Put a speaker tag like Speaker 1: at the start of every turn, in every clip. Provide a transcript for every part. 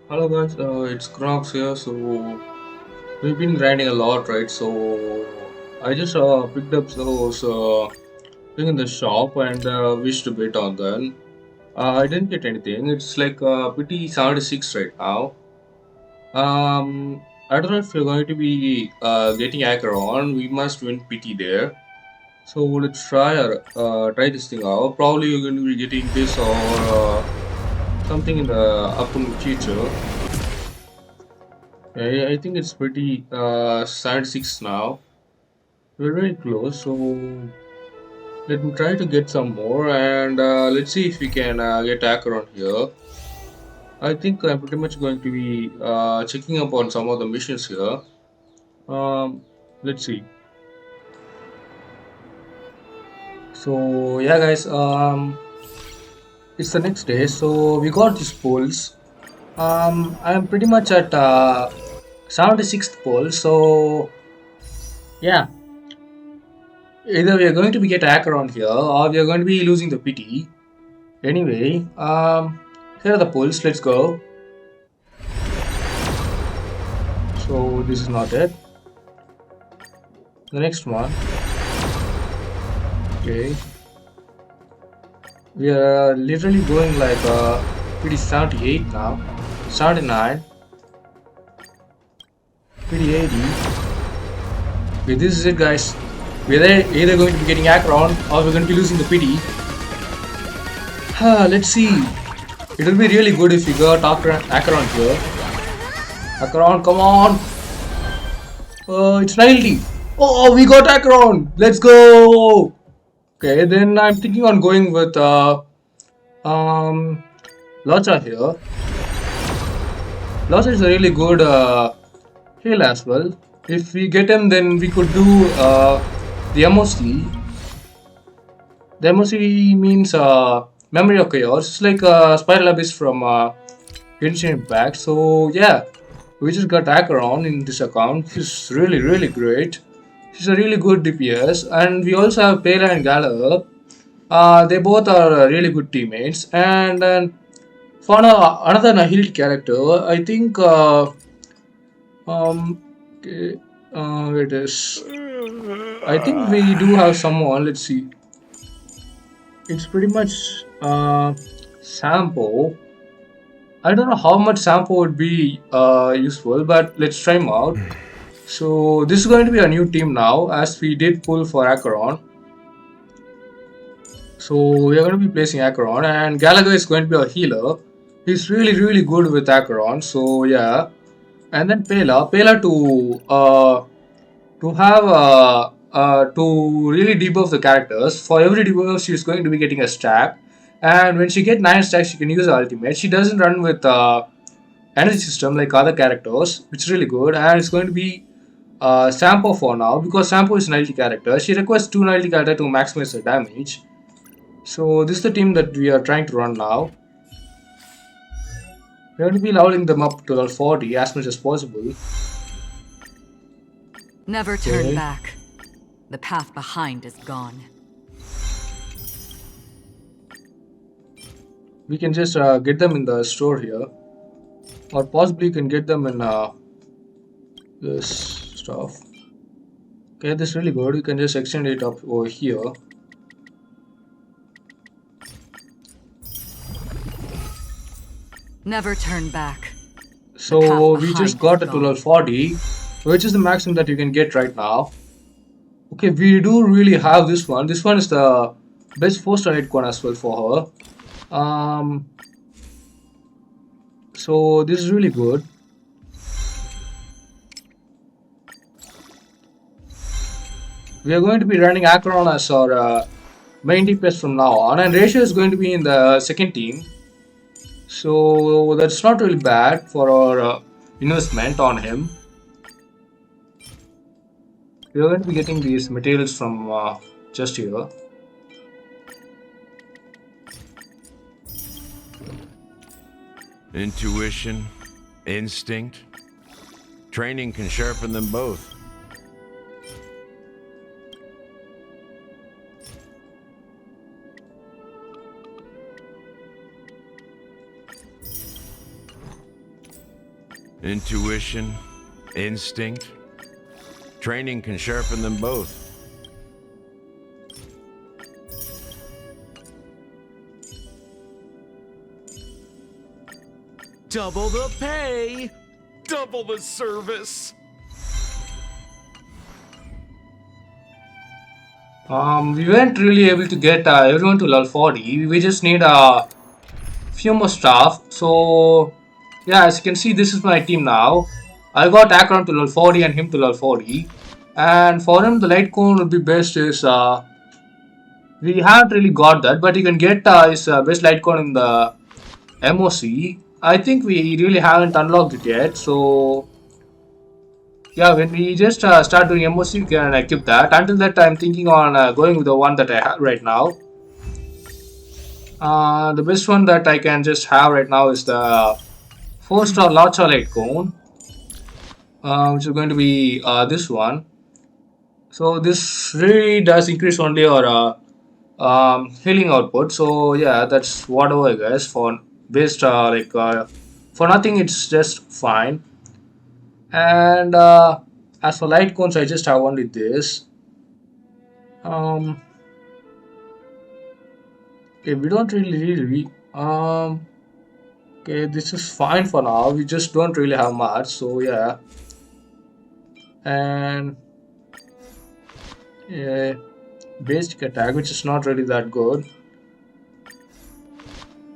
Speaker 1: Hello guys, it's CRONOX here. So we've been grinding a lot, right? So I just picked up those thing in the shop and wished to bid on them. I didn't get anything. It's like PT 76 right now. I don't know if you're going to be getting Acheron. We must win PT there. So let's try this thing out. Probably you're going to be getting this or something in the upcoming future. I think it's pretty 76 now. We're very close, so let me try to get some more and let's see if we can get Acheron here. I think I'm pretty much going to be checking up on some of the missions here. Let's see. So yeah, guys, it's the next day, so we got these polls. I'm pretty much at 76th poll, so yeah, either we are going to be get Acheron here or we are going to be losing the PT. Anyway, here are the polls. Let's go. So this is not it. The next one. Okay, we are literally going like pretty 78 now, 79, pretty 80. Okay, this is it, guys. We're either going to be getting Acheron or we're going to be losing the PD. Let's see. It will be really good if we got Acheron here. Acheron, come on. It's 90. Oh, we got Acheron. Let's go. Okay, then I'm thinking on going with um Locha here. Locha is a really good heal as well. If we get him, then we could do the MOC. The MOC means Memory of Chaos. It's like Spiral Abyss from Genshin Impact. So yeah, we just got Acheron in this account. He's really great. He's a really good DPS, and we also have Pela and Gala. They both are really good teammates. And for another Nahil character, I think okay, it is. I think we do have someone. Let's see. It's pretty much Sampo. I don't know how much Sampo would be useful, but let's try him out. So this is going to be a new team now, as we did pull for Acheron. So we are going to be placing Acheron, and Gallagher is going to be a healer. He's really good with Acheron. So yeah, and then Pela to have to really debuff the characters. For every debuff, she's going to be getting a stack, and when she get 9 stacks, she can use her ultimate. She doesn't run with energy system like other characters, which is really good, and it's going to be Sampo for now because Sampo is an ulti character. She requires 2 ulti character to maximize the damage. So this is the team that we are trying to run now. We're going to be leveling them up to level 40 as much as possible.
Speaker 2: Never turn back. The path behind is gone.
Speaker 1: We can just get them in the store here, or possibly you can get them in this stuff. Okay, this is really good. You can just extend it up over here.
Speaker 2: Never turn back.
Speaker 1: So we just got it to level 40, which is the maximum that you can get right now. Okay, we do really have this one. This one is the best 4-star hit one as well for her. So this is really good. We are going to be running Acheron as our main DPS from now on, and Ratio is going to be in the second team. So that's not really bad for our investment on him. We are going to be getting these materials from just here.
Speaker 3: Intuition, instinct. Training can sharpen them both. Intuition, instinct. Training can sharpen them both.
Speaker 4: Double the pay, double the service.
Speaker 1: We weren't really able to get everyone to level 40. We just need a few more staff. So, yeah, as you can see, this is my team now. I got Akron to level 40 and him to level 40. And for him, the light cone would be best is we haven't really got that, but you can get his best light cone in the MOC. I think we really haven't unlocked it yet. So, yeah, when we just start doing MOC, we can equip that. Until that, I'm thinking on going with the one that I have right now. The best one that I can just have right now is the 4-star Large Light Cone, which is going to be this one. So this really does increase only our healing output. So yeah, that's whatever I guess for based for nothing it's just fine. And as for light cones, I just have only this. Okay, we don't really okay, this is fine for now. We just don't really have much, so yeah. And yeah, basic attack, which is not really that good.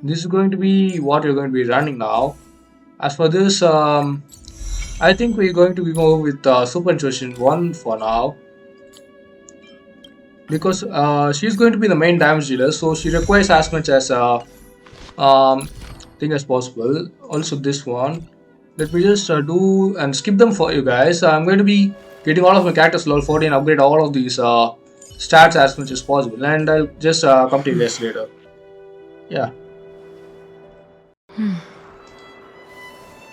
Speaker 1: This is going to be what you're going to be running now. As for this, I think we're going to go with Super Intuition 1 for now. Because she's going to be the main damage dealer, so she requires as much as thing as possible. Also this one, let me just do and skip them for you guys. I'm going to be getting all of my characters level 40 and upgrade all of these stats as much as possible, and I'll just come to you guys later. Yeah.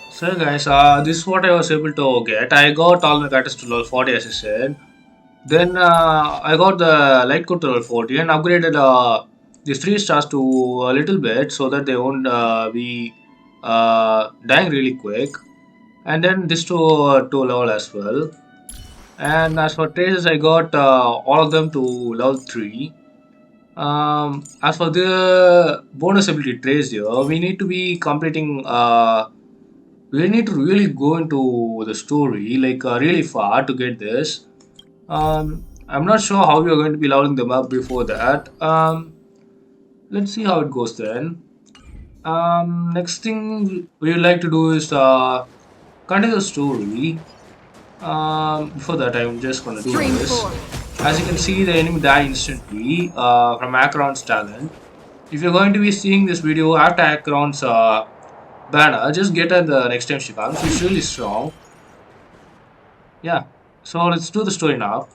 Speaker 1: So guys, this is what I was able to get. I got all my characters to level 40 as I said. Then I got the light code to level 40 and upgraded these 3 stars to a little bit so that they won't be dying really quick. And then this to level as well. And as for traces, I got all of them to level 3. As for the bonus ability trace here, we need to be completing. We need to really go into the story like really far to get this. I'm not sure how we are going to be leveling them up before that. Let's see how it goes then. Next thing we would like to do is continue the story. Before that, I'm just gonna do this. As you can see, the enemy died instantly from Akron's talent. If you're going to be seeing this video after Akron's banner, just get her the next time she comes. She's really strong. Yeah. So let's do the story now.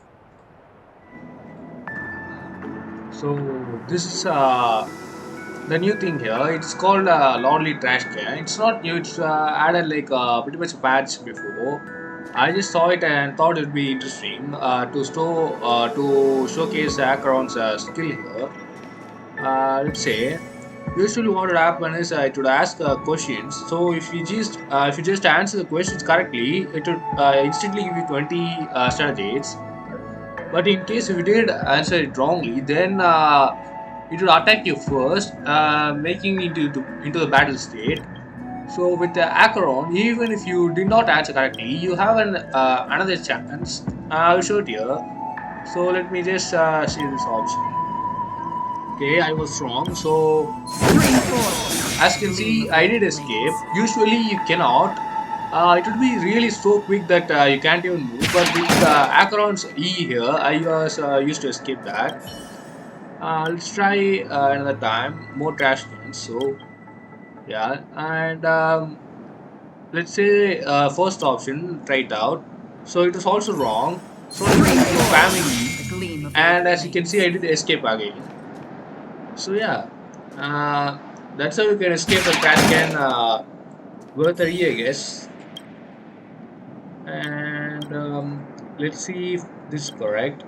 Speaker 1: So this is the new thing here. It's called Lordly Trash Can. It's not new. It's added like pretty much a patch before. I just saw it and thought it'd be interesting to showcase Akron's skill here. Let's say. Usually, what would happen is it would ask questions. So if you just answer the questions correctly, it would instantly give you 20 strategies. But in case if you did answer it wrongly, then it would attack you first, making into the battle state. So with the Acheron, even if you did not answer correctly, you have another chance. I'll show it here. So let me just see this option. Okay, I was wrong. So as you can see, I did escape. Usually you cannot. It would be really so quick that you can't even move. But with Acheron's E here, I was used to escape that. Let's try another time. More trash cans. So yeah, and let's say first option, try it out. So it was also wrong. So it's spamming E, and as you can see, I did escape again. So yeah, that's how you can escape the trash can worth a E, I guess. And let's see if this is correct.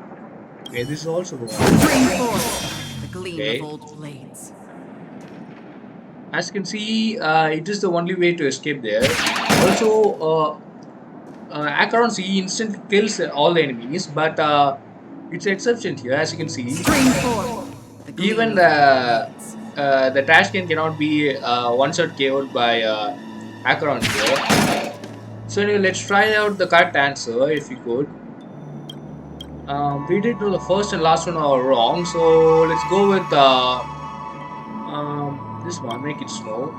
Speaker 1: Okay, this is also wrong.
Speaker 2: The gleam
Speaker 1: Okay.
Speaker 2: of old blades.
Speaker 1: As you can see, it is the only way to escape there. Also, Acheron's he instantly kills all the enemies, but it's an exception here, as you can see.
Speaker 2: Screen 4. The
Speaker 1: Even
Speaker 2: gleaming lights.
Speaker 1: the trash can cannot be one shot KO'd by Acheron here. So anyway, let's try out the correct answer if we could. We did do the first and last one are wrong, so let's go with this one. Make it snow.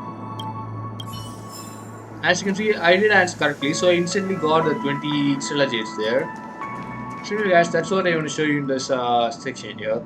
Speaker 1: As you can see, I did answer correctly, so I instantly got the 20 Stellar Jades there. So anyway, guys, that's what I want to show you in this section here.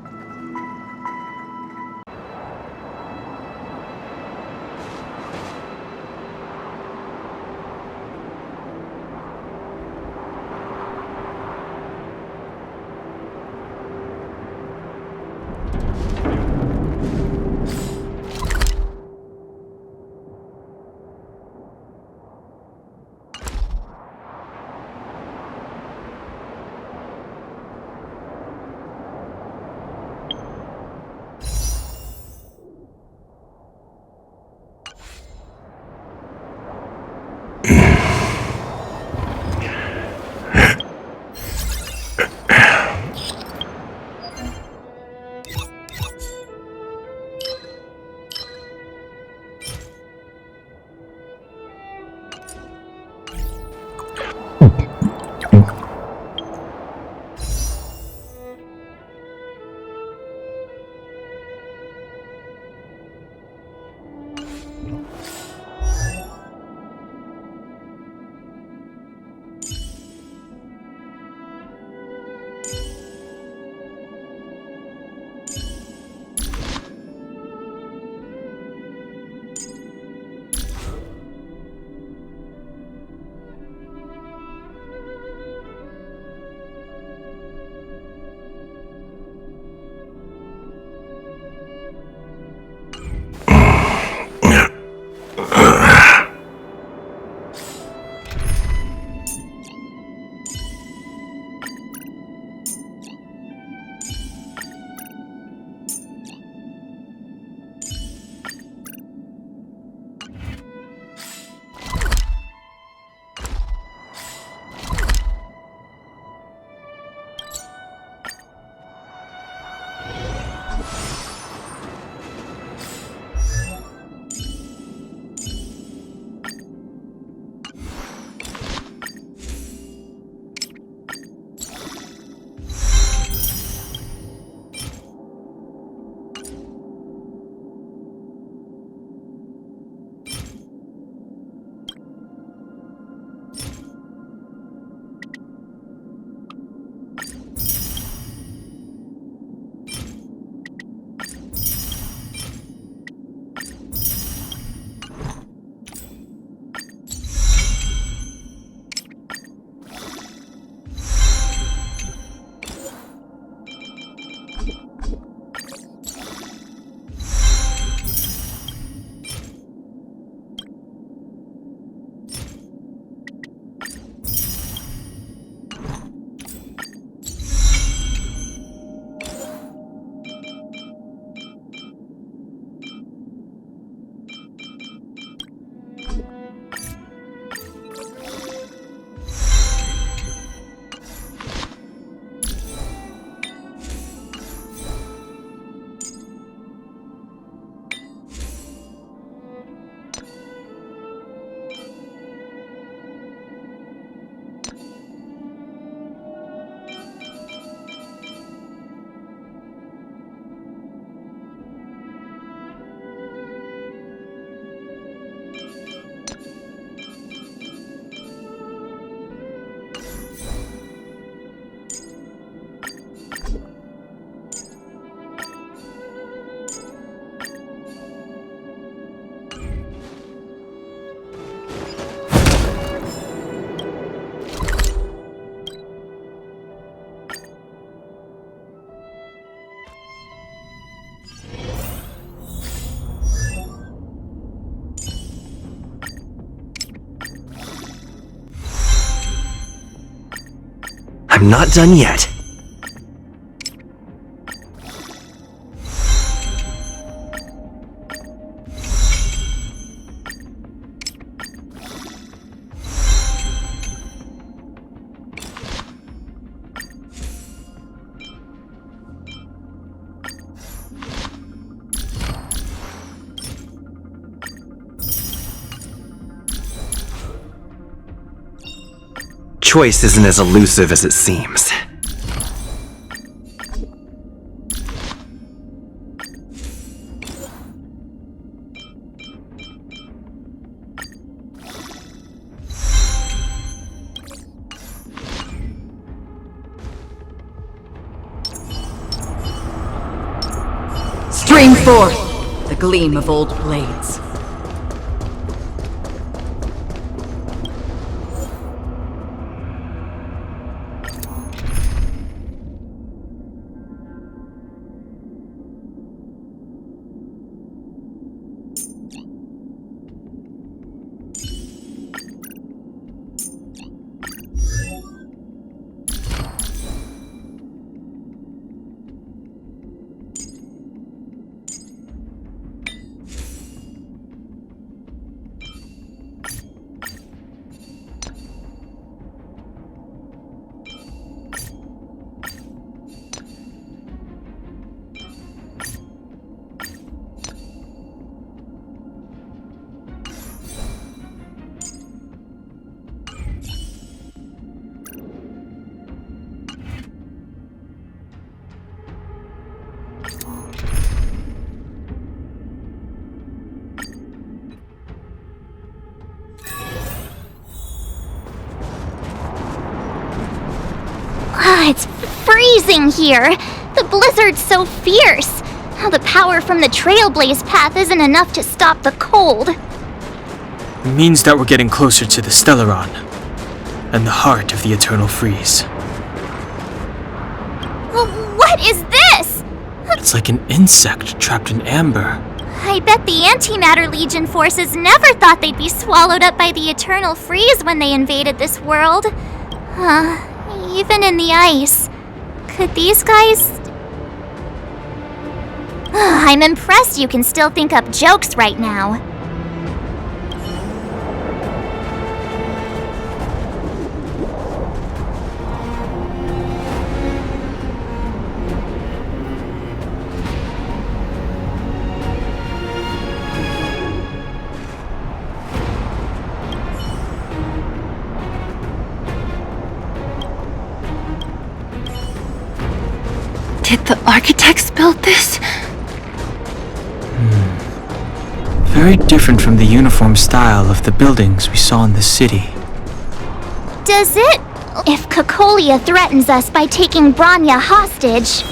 Speaker 5: I'm not done yet. choice isn't as elusive as it seems.
Speaker 2: Stream forth the gleam of old blades.
Speaker 6: It's freezing here. The blizzard's so fierce. The power from the Trailblaze path isn't enough to stop the cold.
Speaker 7: It means that we're getting closer to the Stellaron, and the heart of the Eternal Freeze.
Speaker 6: What is this?
Speaker 7: It's like an insect trapped in amber.
Speaker 6: I bet the Antimatter Legion forces never thought they'd be swallowed up by the Eternal Freeze when they invaded this world. Even in the ice. Could these guys... I'm impressed you can still think up jokes right now.
Speaker 8: Did the architects build this?
Speaker 7: Very different from the uniform style of the buildings we saw in the city.
Speaker 6: Does it? If Cocolia threatens us by taking Bronya hostage...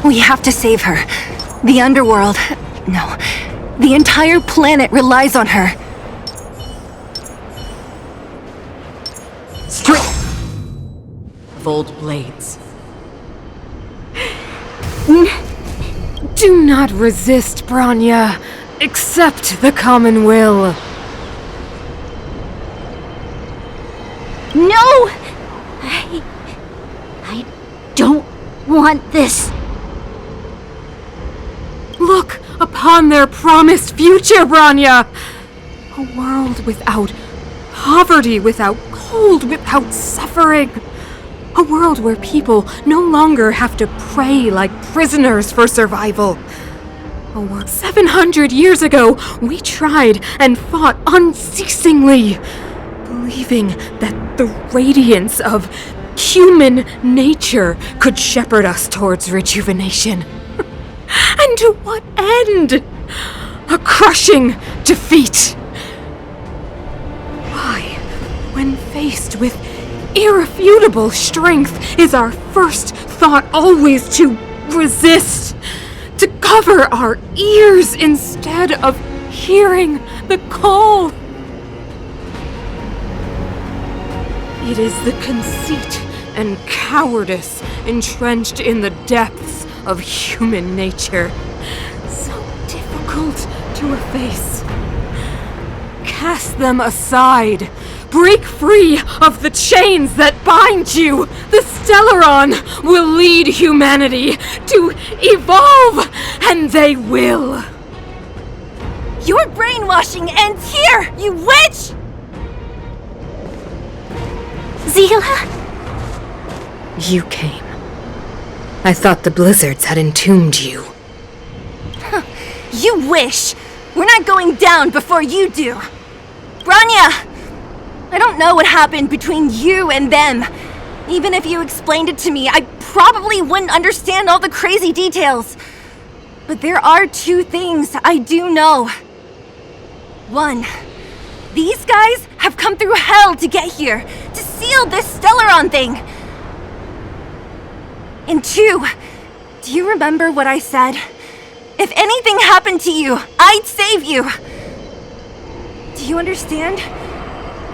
Speaker 8: We have to save her. The underworld... No. The entire planet relies on her.
Speaker 2: Of old blades.
Speaker 9: Do not resist, Bronya. Accept the common will.
Speaker 6: No! I don't want this.
Speaker 9: Look upon their promised future, Bronya! A world without poverty, without cold, without suffering. A world where people no longer have to pray like prisoners for survival. A world 700 years ago, we tried and fought unceasingly, believing that the radiance of human nature could shepherd us towards rejuvenation. And to what end? A crushing defeat. Why, when faced with irrefutable strength, is our first thought always to resist, to cover our ears instead of hearing the call? It is the conceit and cowardice entrenched in the depths of human nature, so difficult to efface. Cast them aside. Break free of the chains that bind you! The Stellaron will lead humanity to evolve, and they will!
Speaker 8: Your brainwashing ends here, you witch!
Speaker 6: Zila?
Speaker 9: You came. I thought the blizzards had entombed you.
Speaker 8: You wish! We're not going down before you do! Bronya! I don't know what happened between you and them. Even if you explained it to me, I probably wouldn't understand all the crazy details. But there are two things I do know. One, these guys have come through hell to get here, to seal this Stellaron thing. And two, do you remember what I said? If anything happened to you, I'd save you. Do you understand?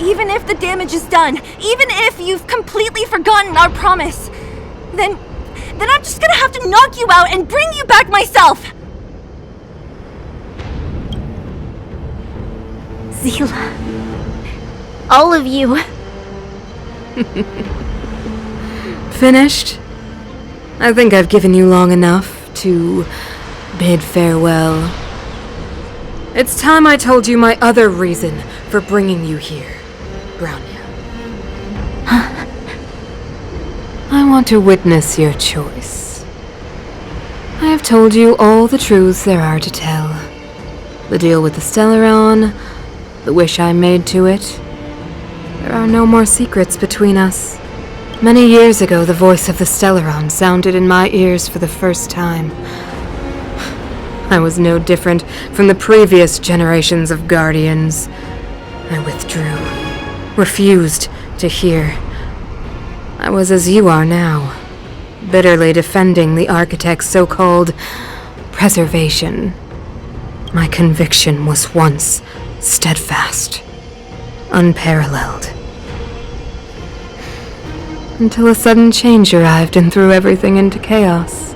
Speaker 8: Even if the damage is done, even if you've completely forgotten our promise, then I'm just gonna have to knock you out and bring you back myself!
Speaker 6: Zila. All of you.
Speaker 9: Finished? I think I've given you long enough to bid farewell. It's time I told you my other reason for bringing you here, Bronya. I want to witness your choice. I have told you all the truths there are to tell. The deal with the Stellaron, the wish I made to it. There are no more secrets between us. Many years ago, the voice of the Stellaron sounded in my ears for the first time. I was no different from the previous generations of Guardians. I withdrew, refused to hear. I was as you are now, bitterly defending the Architect's so-called preservation. My conviction was once steadfast, unparalleled. Until a sudden change arrived and threw everything into chaos.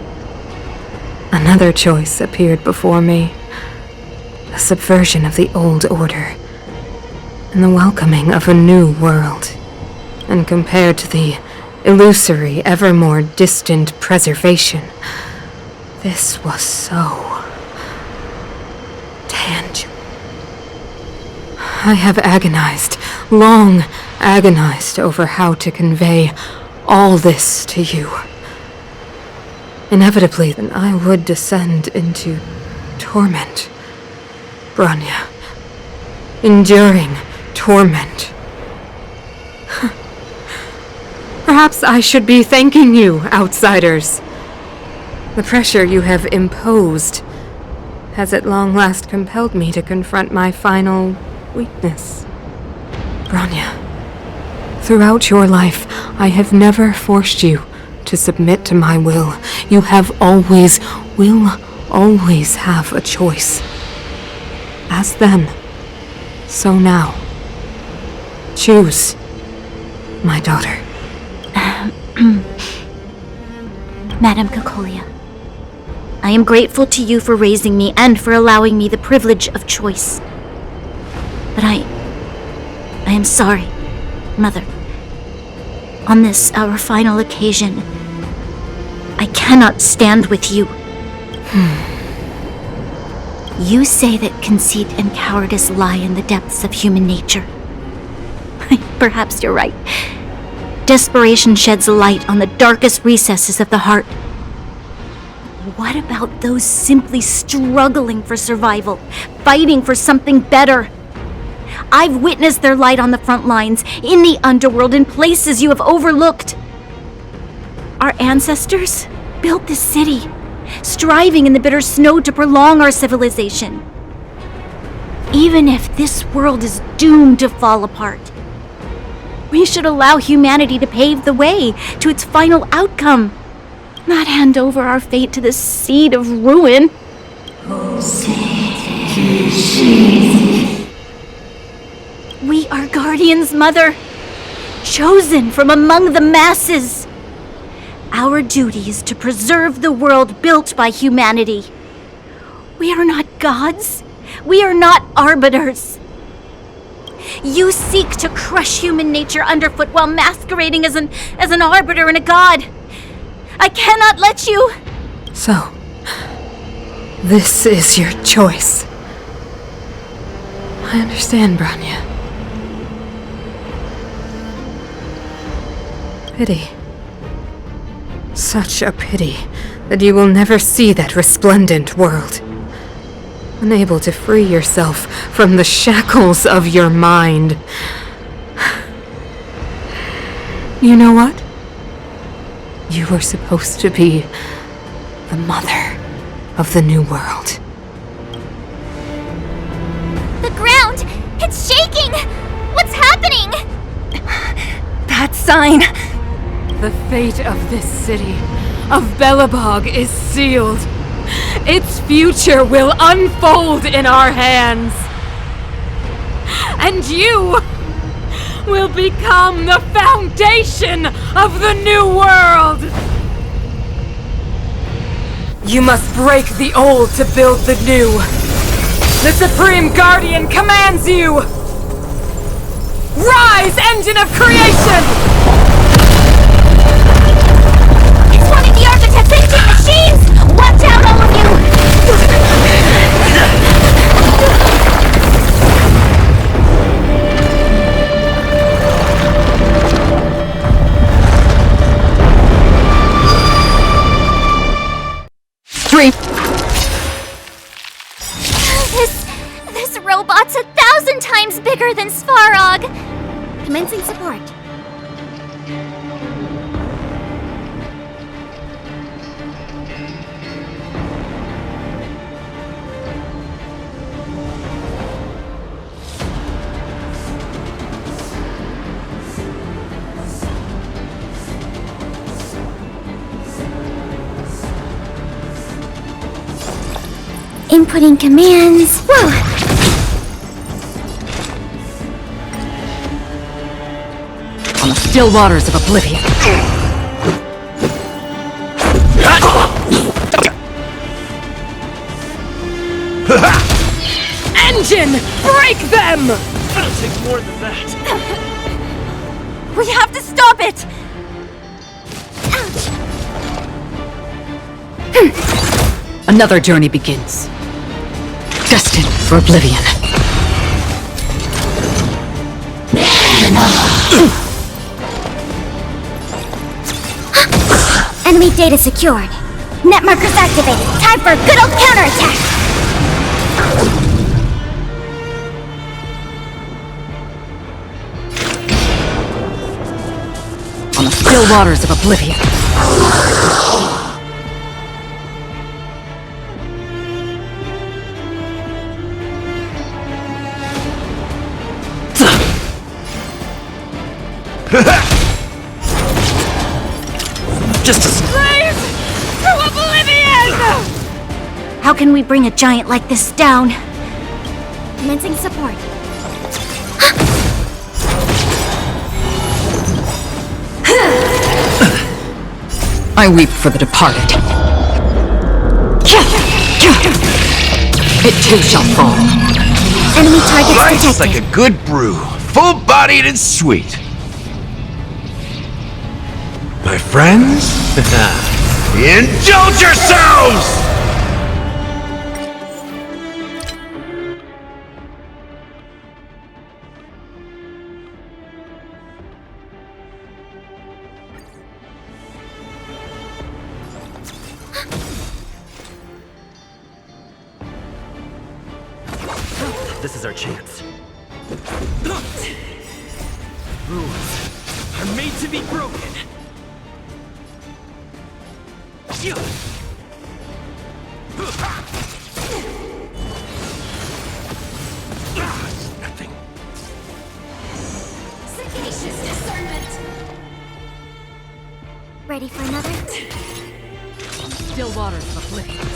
Speaker 9: Another choice appeared before me. A subversion of the old order, and the welcoming of a new world. And compared to the illusory, ever more distant preservation, this was so tangible. I have agonized, long agonized over how to convey all this to you. Inevitably, then I would descend into torment. Bronya. Enduring torment. Perhaps I should be thanking you, outsiders. The pressure you have imposed has at long last compelled me to confront my final weakness. Bronya, throughout your life, I have never forced you to submit to my will. You will always have a choice. As then, so now. Choose, my daughter.
Speaker 6: Madame Cocolia, I am grateful to you for raising me and for allowing me the privilege of choice. But I am sorry, Mother. On this, our final occasion, I cannot stand with you. You say that conceit and cowardice lie in the depths of human nature. Perhaps you're right. Desperation sheds light on the darkest recesses of the heart. What about those simply struggling for survival, fighting for something better? I've witnessed their light on the front lines, in the underworld, in places you have overlooked. Our ancestors built this city, striving in the bitter snow to prolong our civilization. Even if this world is doomed to fall apart, we should allow humanity to pave the way to its final outcome, not hand over our fate to the seed of ruin. We are guardians, Mother, chosen from among the masses. Our duty is to preserve the world built by humanity. We are not gods. We are not arbiters. You seek to crush human nature underfoot while masquerading as an arbiter and a god. I cannot let you.
Speaker 9: So, this is your choice. I understand, Bronya. Pity. Such a pity that you will never see that resplendent world. Unable to free yourself from the shackles of your mind. You know what? You were supposed to be the mother of the new world.
Speaker 6: The ground! It's shaking! What's happening?
Speaker 8: That sign!
Speaker 9: The fate of this city, of Belobog, is sealed. Its future will unfold in our hands. And you will become the foundation of the new world! You must break the old to build the new. The Supreme Guardian commands you! Rise, engine of creation!
Speaker 6: It's one of the Architect's ancient machines! Watch out, all of you! This robot's 1,000 times bigger than Svarog! Commencing support. Inputting commands. Whoa!
Speaker 2: On the still waters of oblivion.
Speaker 9: Engine! Break them!
Speaker 4: It'll take more than that.
Speaker 8: We have to stop it!
Speaker 2: Another journey begins. Destined for oblivion.
Speaker 6: Enemy data secured. Net markers activated. Time for a good old counterattack!
Speaker 2: On the still waters of oblivion.
Speaker 4: Just a
Speaker 9: Blaze! To oblivion!
Speaker 6: How can we bring a giant like this down? Commencing support.
Speaker 2: I weep for the departed. It too shall fall.
Speaker 6: Enemy targets
Speaker 3: Life's
Speaker 6: detected.
Speaker 3: like a good brew, full-bodied and sweet. My friends, indulge yourselves!
Speaker 4: This is our chance. Rules are made to be broken. Nothing.
Speaker 6: Sagacious discernment. Ready for another?
Speaker 2: Still waters of oblivion.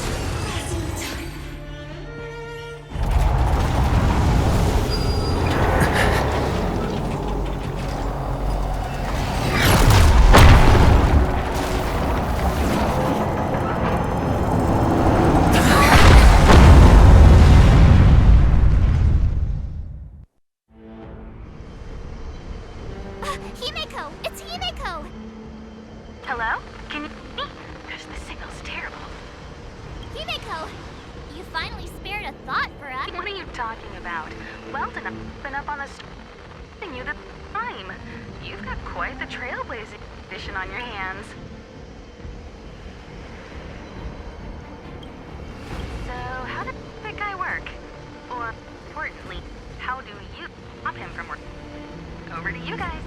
Speaker 6: Himeko! It's Himeko!
Speaker 8: Hello? Can you hear me? Because the signal's terrible.
Speaker 6: Himeko! You finally spared a thought for us.
Speaker 8: What are you talking about? Weldon, I've been up on the and you the time. You've got quite the trailblazing edition on your hands. So, how did that guy work? Or, importantly, how do you stop him from working? Over to you guys.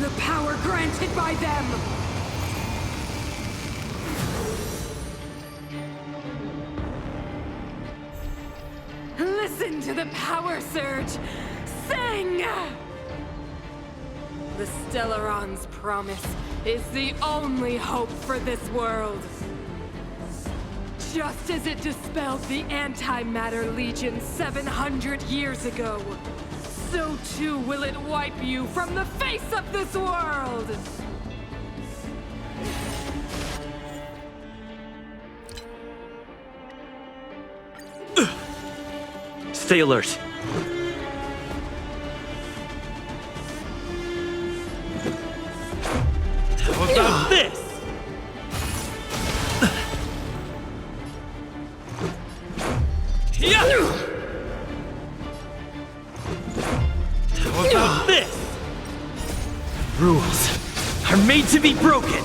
Speaker 9: the power granted by them! Listen to the power surge! Sing! The Stellaron's promise is the only hope for this world. Just as it dispelled the Antimatter Legion 700 years ago, so too will it wipe you from the face of this world!
Speaker 7: Stay alert. How about this? How about this? Rules are made to be broken.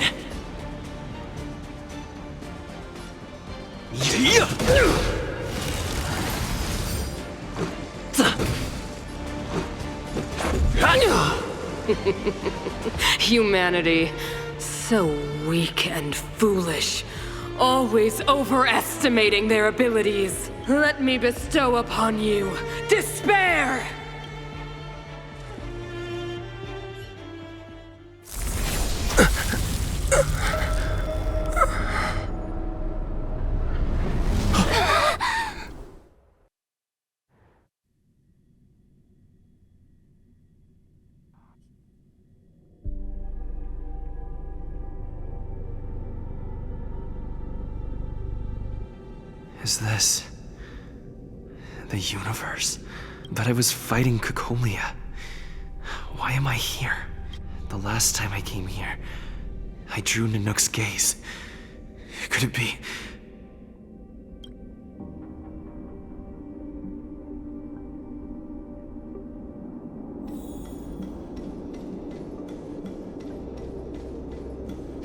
Speaker 9: Humanity, so weak and foolish, always overestimating their abilities. Let me bestow upon you despair!
Speaker 5: Is this the universe? But I was fighting Kokolia. Why am I here? The last time I came here, I drew Nanook's gaze. Could it be?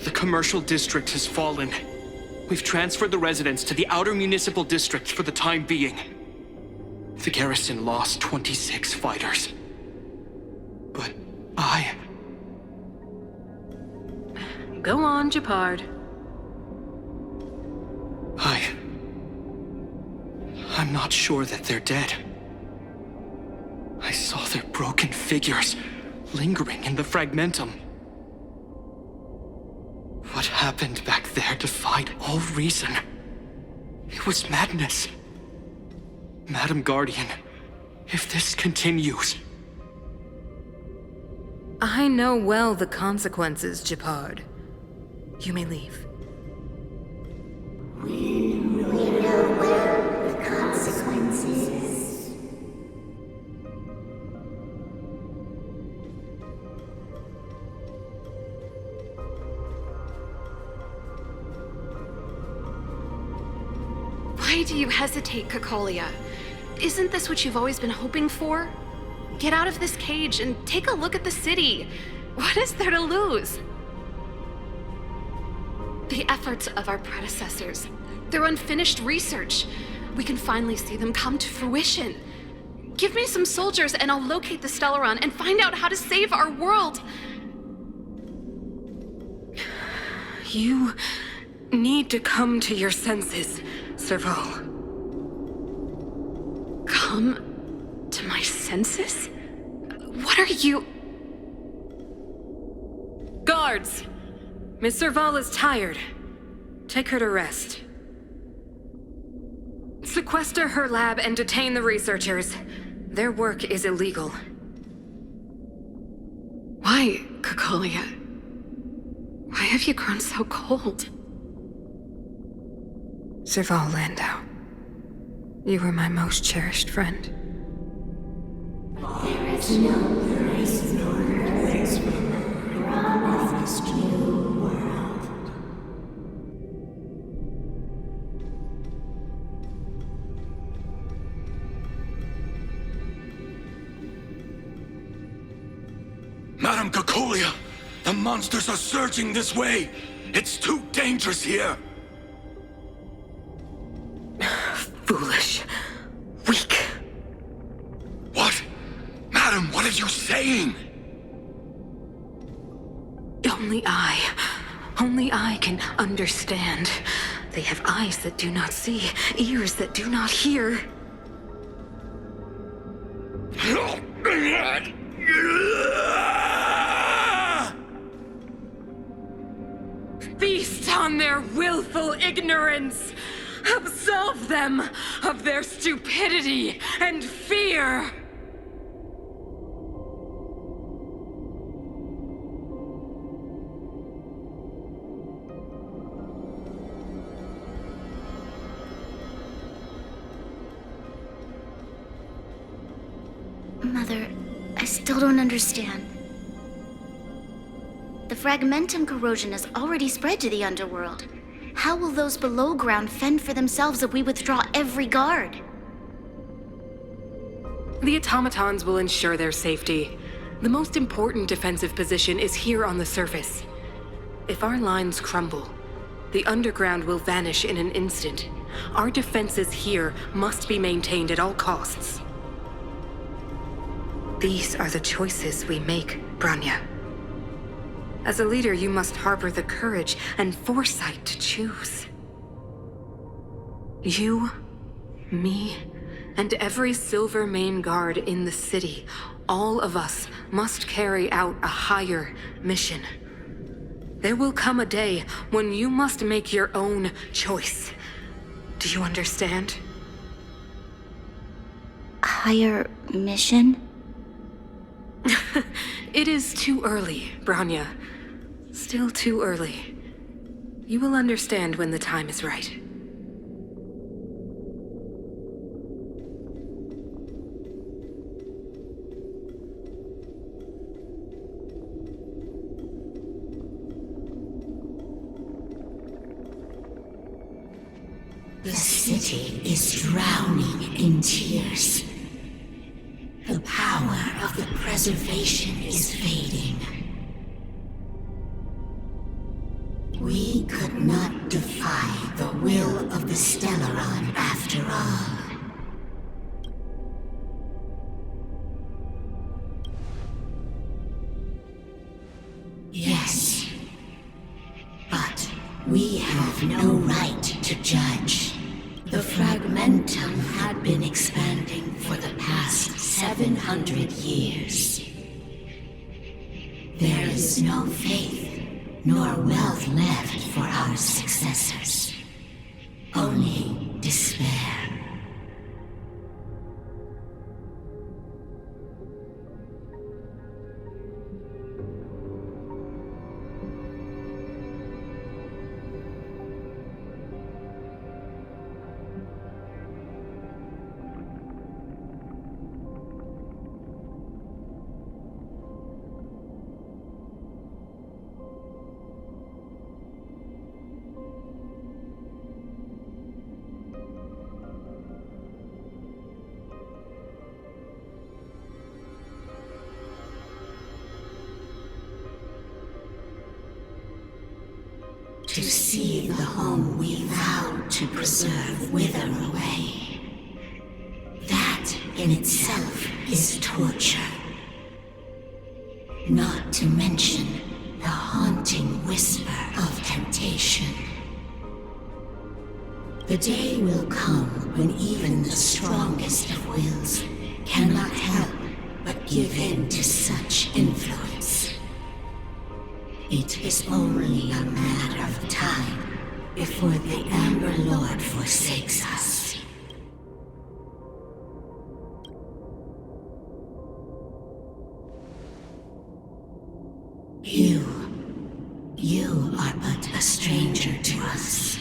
Speaker 10: The commercial district has fallen. We've transferred the residents to the outer municipal districts for the time being. The garrison lost 26 fighters. But
Speaker 9: Go on, Japard.
Speaker 10: I'm not sure that they're dead. I saw their broken figures lingering in the fragmentum. What happened back there defied all reason. It was madness. Madam Guardian, if this continues...
Speaker 9: I know well the consequences, Japard. You may leave.
Speaker 11: Why do you hesitate, Kokolia? Isn't this what you've always been hoping for? Get out of this cage and take a look at the city. What is there to lose? The efforts of our predecessors, their unfinished research. We can finally see them come to fruition. Give me some soldiers and I'll locate the Stellaron and find out how to save our world.
Speaker 9: You need to come to your senses, Serval.
Speaker 11: Come to my senses? What are you...
Speaker 9: Guards! Miss Serval is tired. Take her to rest. Sequester her lab and detain the researchers. Their work is illegal.
Speaker 11: Why, Kokolia? Why have you grown so cold?
Speaker 9: Serval Landau. You were my most cherished friend.
Speaker 12: There is no place nor place for the promised new world.
Speaker 3: Madam Kokolia, the monsters are surging this way. It's too dangerous here.
Speaker 9: Foolish. Weak.
Speaker 3: What? Madam, what are you saying?
Speaker 11: Only I can understand. They have eyes that do not see, ears that do not hear.
Speaker 9: Feast on their willful ignorance! Absolve them of their stupidity and fear!
Speaker 6: Mother, I still don't understand. The fragmentum corrosion has already spread to the underworld. How will those below ground fend for themselves if we withdraw every guard?
Speaker 9: The automatons will ensure their safety. The most important defensive position is here on the surface. If our lines crumble, the underground will vanish in an instant. Our defenses here must be maintained at all costs. These are the choices we make, Branya. As a leader, you must harbor the courage and foresight to choose. You, me, and every Silver Main Guard in the city, all of us must carry out a higher mission. There will come a day when you must make your own choice. Do you understand?
Speaker 6: Higher mission?
Speaker 9: It is too early, Branya. Still too early. You will understand when the time is right.
Speaker 12: The city is drowning in tears. The power of the preservation is fading. We could not defy the will of the Stellaron after all. Yes, but we have no right to judge. The fragmentum had been expanding for the past 700 years. There is no faith nor wealth left for our successors. Only despair. To see the home we vowed to preserve wither away. That in itself is torture. Not to mention the haunting whisper of temptation. The day will come when even the strongest of wills cannot help but give in to such influence. It is only a matter of time before the Amber Lord forsakes us. You are but a stranger to us.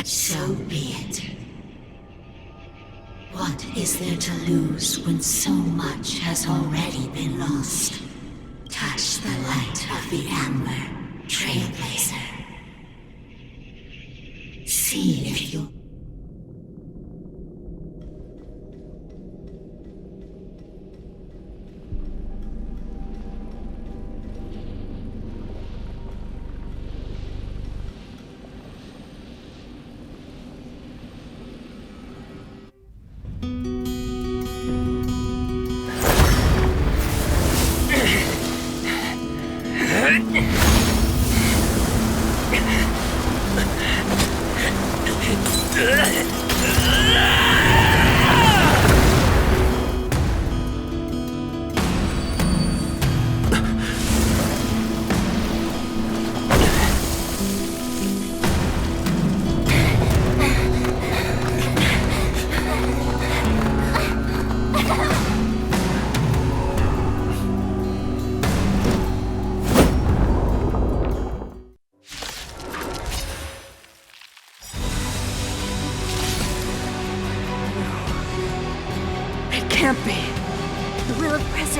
Speaker 12: So be it. What is there to lose when so much has already been lost? Touch the light of the Amber, Trailblazer. See if you...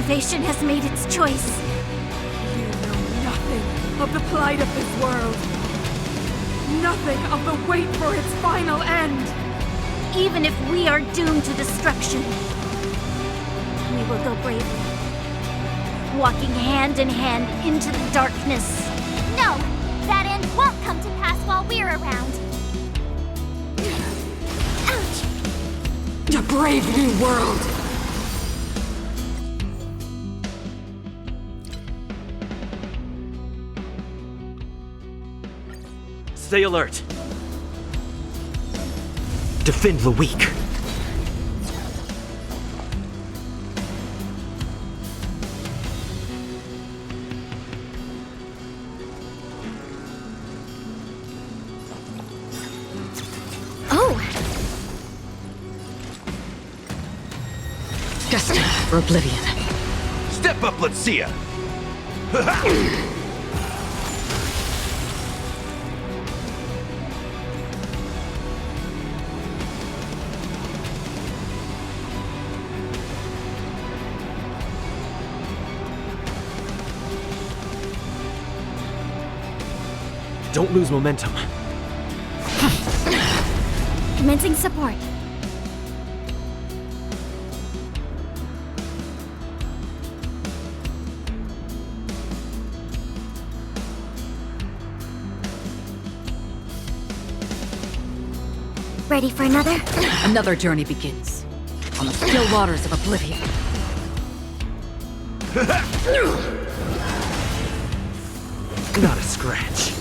Speaker 6: civilization has made its choice.
Speaker 9: You know nothing of the plight of this world. Nothing of the wait for its final end.
Speaker 6: Even if we are doomed to destruction, we will go bravely, walking hand in hand into the darkness. No, that end won't come to pass while we're around. Ouch!
Speaker 9: A brave new world.
Speaker 7: Stay alert. Defend the weak.
Speaker 6: Oh!
Speaker 2: Destined for oblivion.
Speaker 4: Step up, let's see ya.
Speaker 7: Don't lose momentum.
Speaker 6: Commencing support. Ready for another?
Speaker 2: Another journey begins. On the still waters of oblivion.
Speaker 7: Not a scratch.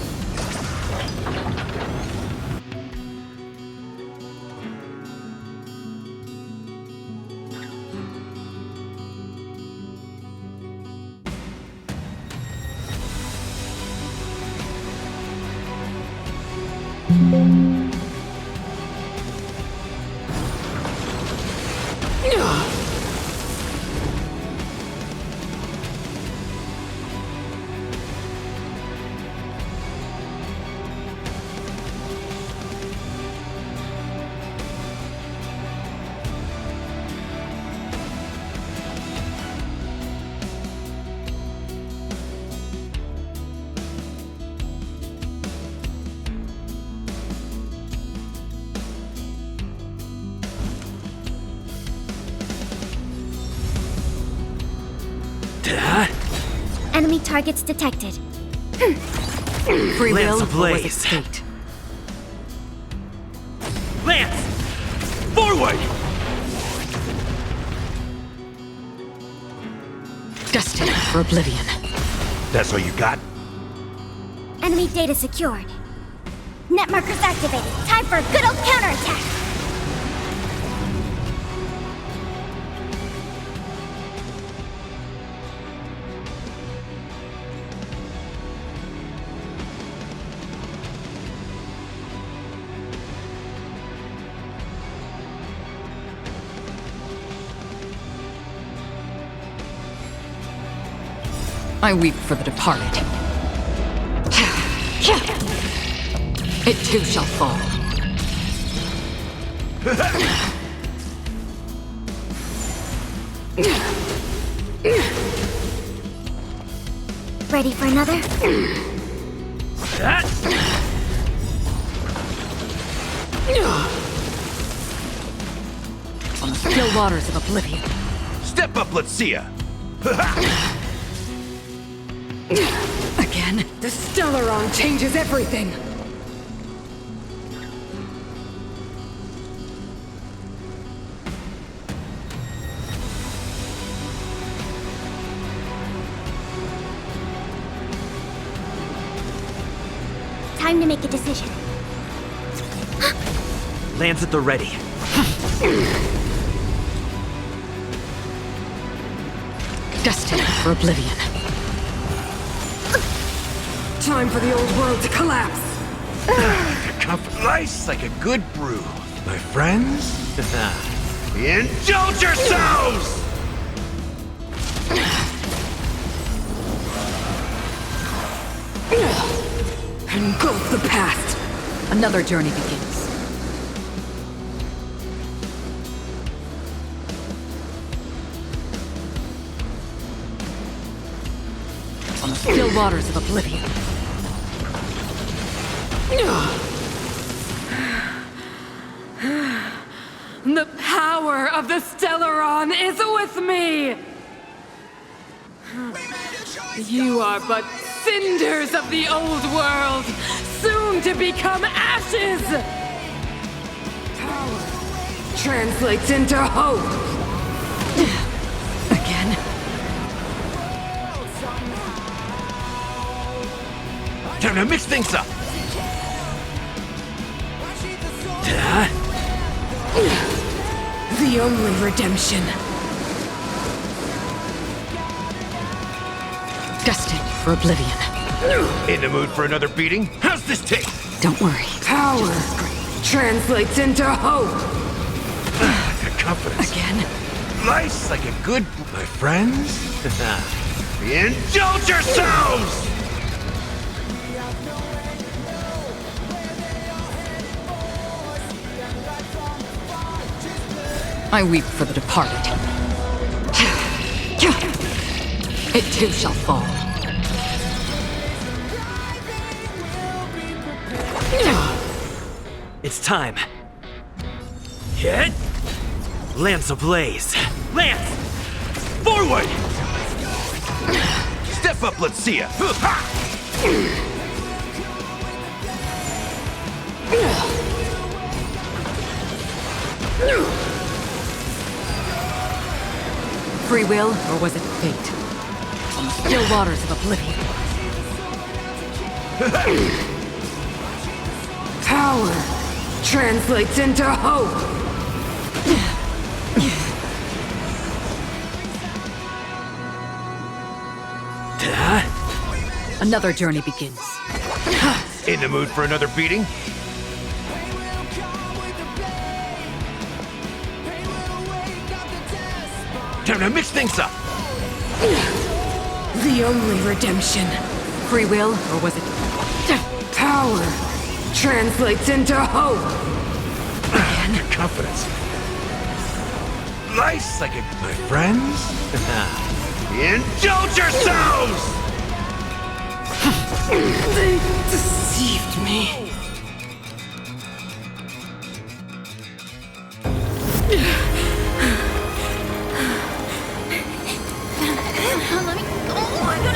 Speaker 6: Enemy targets detected.
Speaker 2: Free will
Speaker 7: Lance
Speaker 2: or was it
Speaker 7: ablaze.
Speaker 2: fate?
Speaker 7: Lance! Forward!
Speaker 2: Destined for oblivion.
Speaker 4: That's all you got?
Speaker 6: Enemy data secured. Net markers activated. Time for a good old counterattack.
Speaker 2: I weep for the departed. It too shall fall.
Speaker 6: Ready for another?
Speaker 2: On the still waters of oblivion.
Speaker 4: Step up, let's see ya.
Speaker 9: Again, the Stellaron changes everything.
Speaker 6: Time to make a decision.
Speaker 7: Lance at the ready.
Speaker 2: Destined for oblivion.
Speaker 9: Time for the old world to collapse.
Speaker 4: Comfort nice like a good brew. My friends, indulge yourselves!
Speaker 9: Engulf the past.
Speaker 2: Another journey begins. Still waters of oblivion.
Speaker 9: The power of the Stellaron is with me! You are but cinders of the old world, soon to become ashes! Power translates into hope!
Speaker 2: Again?
Speaker 4: Time to mix things up!
Speaker 9: The only redemption.
Speaker 2: Destined for oblivion.
Speaker 4: In the mood for another beating? How's this taste?
Speaker 2: Don't worry.
Speaker 9: Power translates into hope.
Speaker 4: The confidence.
Speaker 2: Again?
Speaker 4: Life's like a good... My friends? Indulge yourselves!
Speaker 2: I weep for the departed. It too shall fall.
Speaker 5: It's time. Hit! Lance ablaze. Lance! Forward!
Speaker 4: Step up, let's see ya!
Speaker 2: Free will, or was it fate? On the still waters of oblivion.
Speaker 9: Power translates into hope.
Speaker 2: Another journey begins.
Speaker 4: In the mood for another beating? Time to mix things up!
Speaker 9: The only redemption.
Speaker 2: Free will, or was it...
Speaker 9: Power translates into hope.
Speaker 4: Again? Confidence. Life's like a... My friends? Indulge yourselves!
Speaker 9: They deceived me.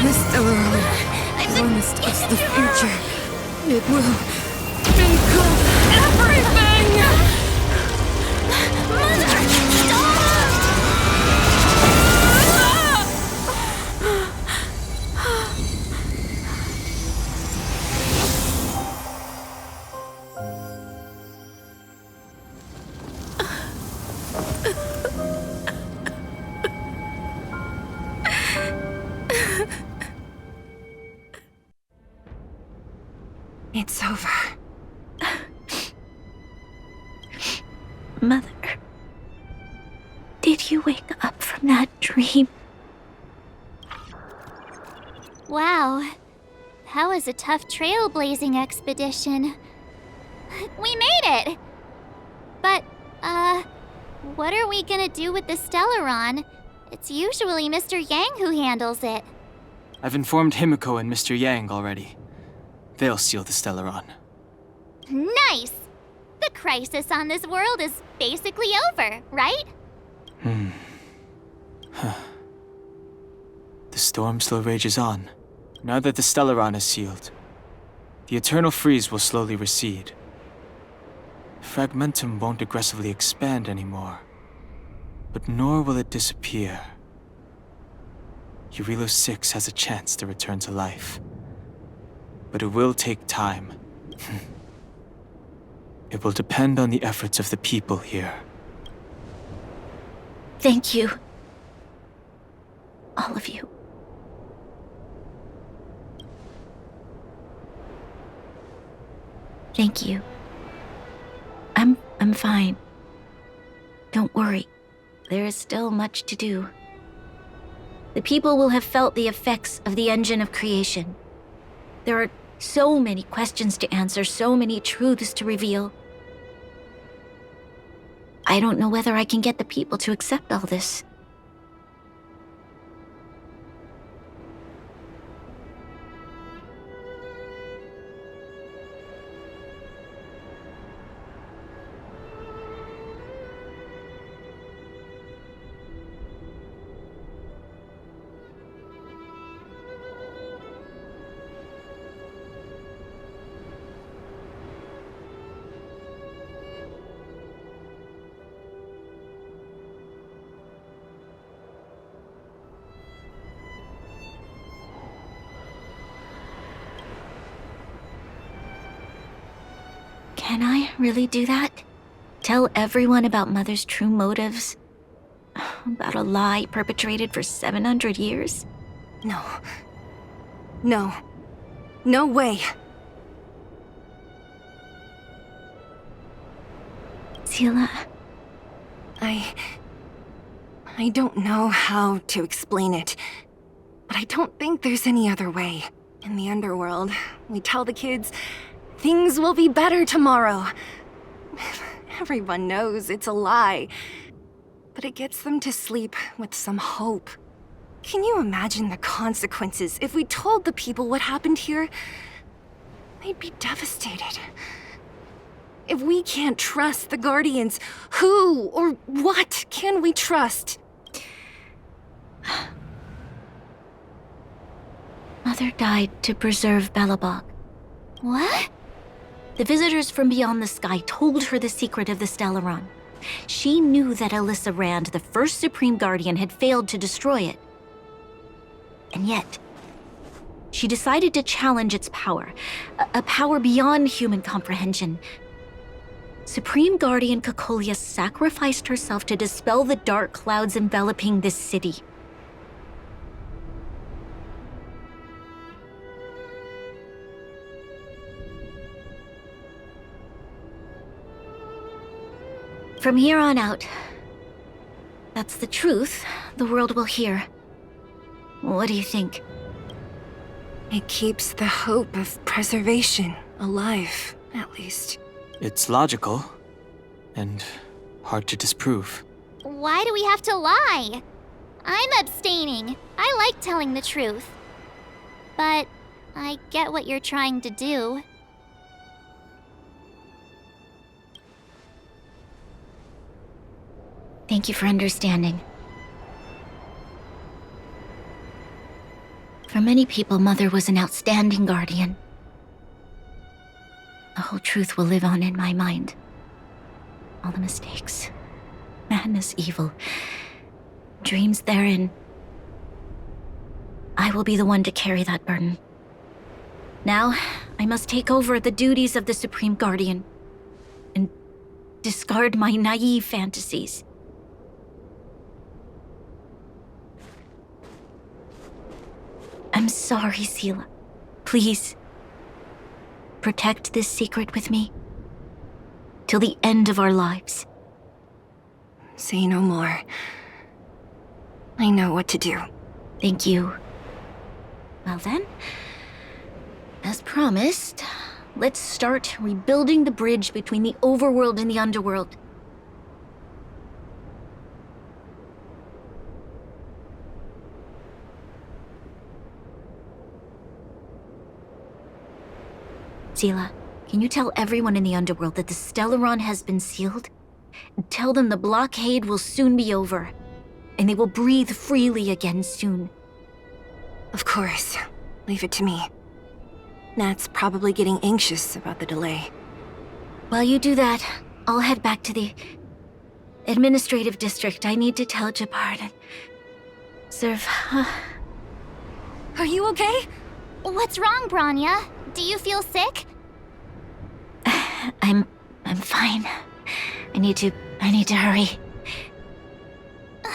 Speaker 9: This Stellaron promised us the future. It will engulf everything!
Speaker 6: Mother, stop!
Speaker 8: It's over.
Speaker 6: Mother, did you wake up from that dream? Wow, that was a tough trailblazing expedition. We made it! But, what are we gonna do with the Stellaron? It's usually Mr. Yang who handles it.
Speaker 7: I've informed Himiko and Mr. Yang already. They'll seal the Stellaron.
Speaker 6: Nice! The crisis on this world is basically over, right?
Speaker 7: The storm still rages on. Now that the Stellaron is sealed, the eternal freeze will slowly recede. Fragmentum won't aggressively expand anymore, but nor will it disappear. Urilo 6 has a chance to return to life, but it will take time. It will depend on the efforts of the people here.
Speaker 6: Thank you. All of you. Thank you. I'm fine. Don't worry. There is still much to do. The people will have felt the effects of the engine of creation. There are so many questions to answer, so many truths to reveal. I don't know whether I can get the people to accept all this. Can I really do that? Tell everyone about Mother's true motives? About a lie perpetrated for 700 years?
Speaker 8: No. No. No way.
Speaker 6: Sila.
Speaker 8: I don't know how to explain it, but I don't think there's any other way. In the underworld, we tell the kids, things will be better tomorrow. Everyone knows it's a lie, but it gets them to sleep with some hope. Can you imagine the consequences if we told the people what happened here? They'd be devastated. If we can't trust the Guardians, who or what can we trust?
Speaker 6: Mother died to preserve Belobog. What? The visitors from beyond the sky told her the secret of the Stellaron. She knew that Alyssa Rand, the first Supreme Guardian, had failed to destroy it. And yet, she decided to challenge its power, a power beyond human comprehension. Supreme Guardian Cocolia sacrificed herself to dispel the dark clouds enveloping this city. From here on out, that's the truth the world will hear. What do you think?
Speaker 8: It keeps the hope of preservation alive, at least.
Speaker 7: It's logical, and hard to disprove.
Speaker 6: Why do we have to lie? I'm abstaining. I like telling the truth. But I get what you're trying to do. Thank you for understanding. For many people, Mother was an outstanding guardian. The whole truth will live on in my mind. All the mistakes, madness, evil, dreams therein. I will be the one to carry that burden. Now, I must take over the duties of the Supreme Guardian and discard my naive fantasies. I'm sorry, Sila. Please, protect this secret with me till the end of our lives.
Speaker 8: Say no more. I know what to do.
Speaker 6: Thank you. Well then, as promised, let's start rebuilding the bridge between the overworld and the underworld. Sila, can you tell everyone in the underworld that the Stellaron has been sealed? Tell them the blockade will soon be over, and they will breathe freely again soon.
Speaker 8: Of course. Leave it to me. Nat's probably getting anxious about the delay.
Speaker 6: While you do that, I'll head back to the administrative district. I need to tell Jabard and serve.
Speaker 8: Are you okay?
Speaker 6: What's wrong, Branya? Do you feel sick? I'm fine. I need to hurry.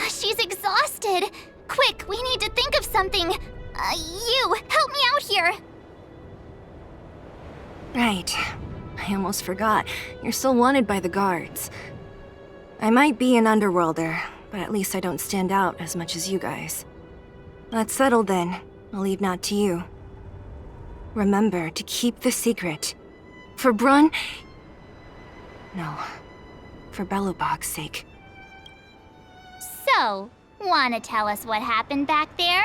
Speaker 6: She's exhausted. Quick, we need to think of something. You, help me out here.
Speaker 8: Right. I almost forgot. You're still wanted by the guards. I might be an underworlder, but at least I don't stand out as much as you guys. That's settled then. I'll leave Nat to you. Remember to keep the secret. For Brun... No. For Belobog's sake.
Speaker 6: So, wanna tell us what happened back there?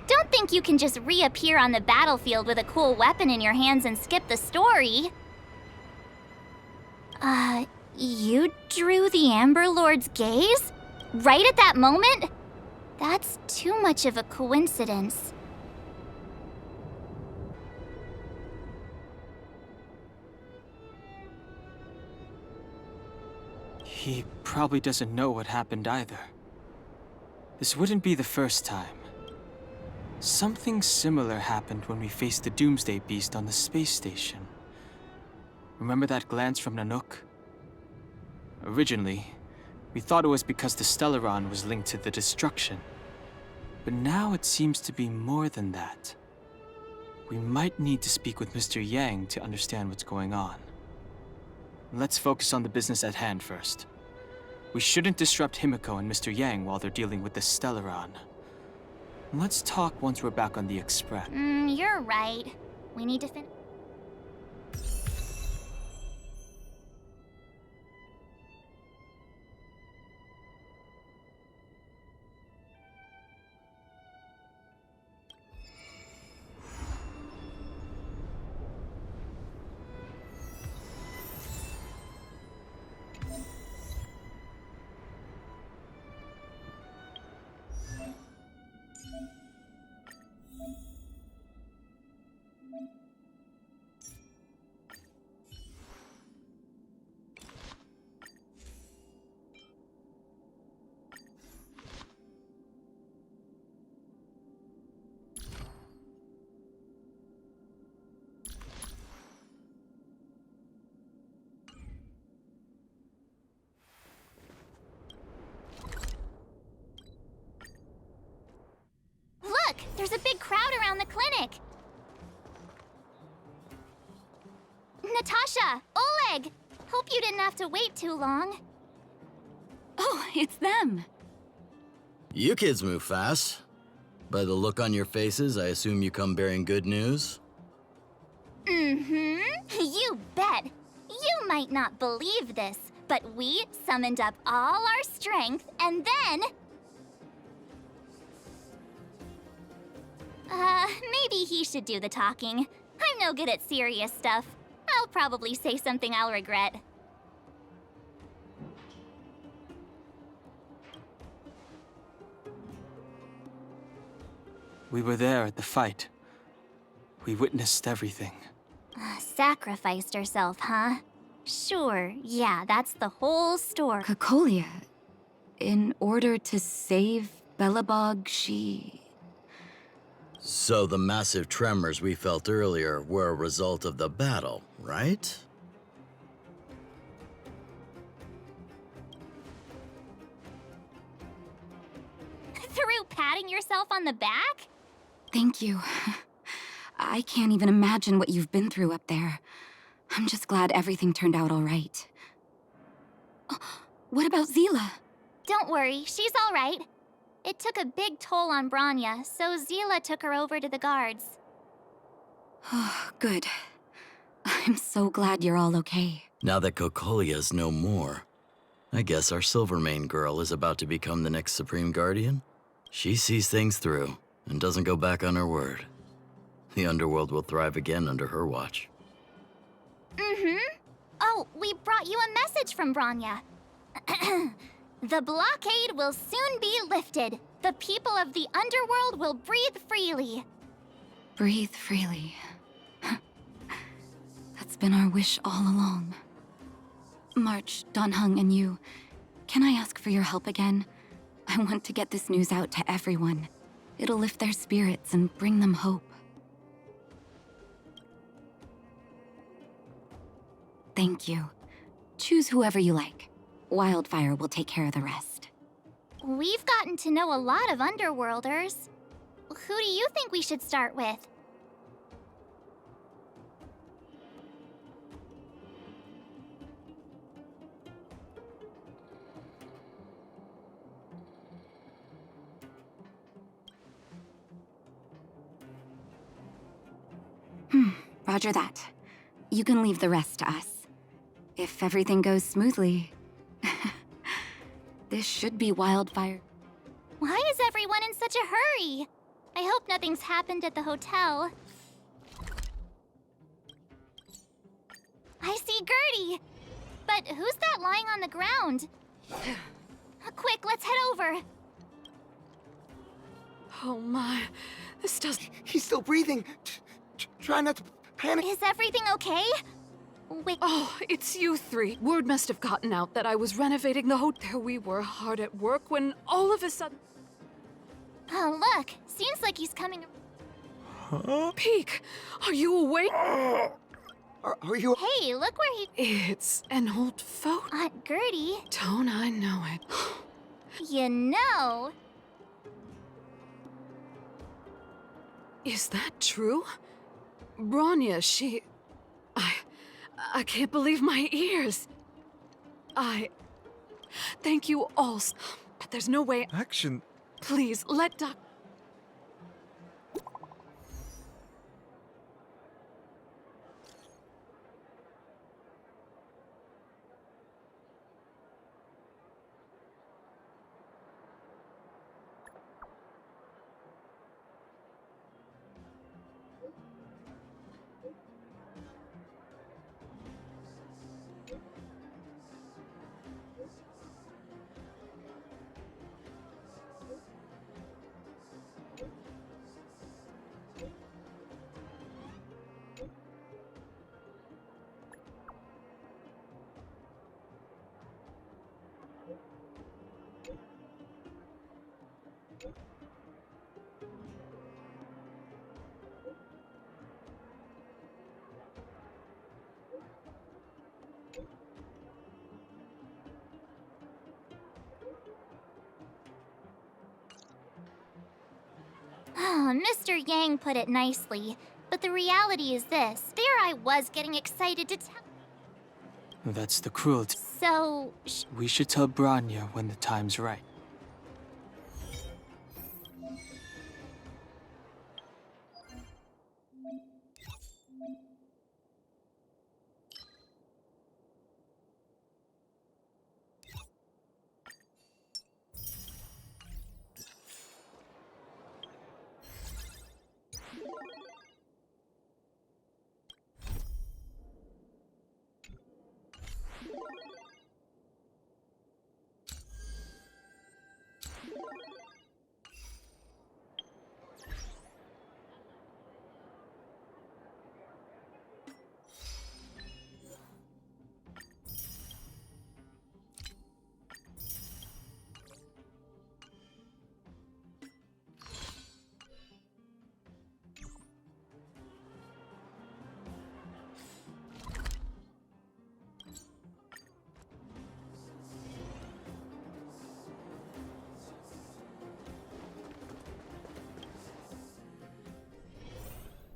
Speaker 6: Don't think you can just reappear on the battlefield with a cool weapon in your hands and skip the story. You drew the Amber Lord's gaze? Right at that moment? That's too much of a coincidence.
Speaker 7: He probably doesn't know what happened either. This wouldn't be the first time. Something similar happened when we faced the Doomsday Beast on the space station. Remember that glance from Nanook? Originally, we thought it was because the Stellaron was linked to the destruction. But now it seems to be more than that. We might need to speak with Mr. Yang to understand what's going on. Let's focus on the business at hand first. We shouldn't disrupt Himiko and Mr. Yang while they're dealing with the Stellaron. Let's talk once we're back on the Express.
Speaker 6: You're right. We need to finish. Look! There's a big crowd around the clinic! Natasha! Oleg! Hope you didn't have to wait too long.
Speaker 2: Oh, it's them.
Speaker 13: You kids move fast. By the look on your faces, I assume you come bearing good news?
Speaker 6: You bet! You might not believe this, but we summoned up all our strength and then... maybe he should do the talking. I'm no good at serious stuff. I'll probably say something I'll regret.
Speaker 7: We were there at the fight. We witnessed everything.
Speaker 6: Sacrificed herself, huh? Sure, yeah, that's the whole story.
Speaker 2: Cocolia, in order to save Belobog, she...
Speaker 13: So the massive tremors we felt earlier were a result of the battle, right?
Speaker 6: Through patting yourself on the back?
Speaker 2: Thank you. I can't even imagine what you've been through up there. I'm just glad everything turned out all right. Oh, what about Zila?
Speaker 6: Don't worry, she's all right. It took a big toll on Branya, so Zila took her over to the guards.
Speaker 2: Oh, good. I'm so glad you're all okay.
Speaker 13: Now that Cocolia's no more, I guess our Silvermane girl is about to become the next Supreme Guardian? She sees things through and doesn't go back on her word. The underworld will thrive again under her watch.
Speaker 6: Oh, we brought you a message from Branya. The blockade will soon be lifted. The people of the underworld will breathe freely.
Speaker 2: Breathe freely. That's been our wish all along. March, Donhung, and you, can I ask for your help again? I want to get this news out to everyone. It'll lift their spirits and bring them hope. Thank you. Choose whoever you like. Wildfire will take care of the rest.
Speaker 6: We've gotten to know a lot of Underworlders. Who do you think we should start with?
Speaker 2: Roger that. You can leave the rest to us. If everything goes smoothly, this should be Wildfire.
Speaker 6: Why is everyone in such a hurry? I hope nothing's happened at the hotel. I see Gertie! But who's that lying on the ground? Quick, let's head over.
Speaker 9: Oh my, this doesn't...
Speaker 4: He's still breathing. Try not to panic.
Speaker 6: Is everything okay? Wait.
Speaker 9: Oh, it's you three. Word must have gotten out that I was renovating the hotel. There we were hard at work when all of a sudden...
Speaker 6: Oh, look. Seems like he's coming...
Speaker 9: Peek, are you awake?
Speaker 4: Are you...
Speaker 6: Hey, look where he...
Speaker 9: It's an old photo.
Speaker 6: Aunt Gertie.
Speaker 9: Don't I know it?
Speaker 6: You know...
Speaker 9: Is that true? Bronya, she... I can't believe my ears. Thank you all, but there's no way...
Speaker 4: Action.
Speaker 9: Please, let Doc...
Speaker 6: Mr. Yang put it nicely, but the reality is this. There I was getting excited to tell...
Speaker 7: That's the cruelty.
Speaker 6: So...
Speaker 7: We should tell Bronya when the time's right.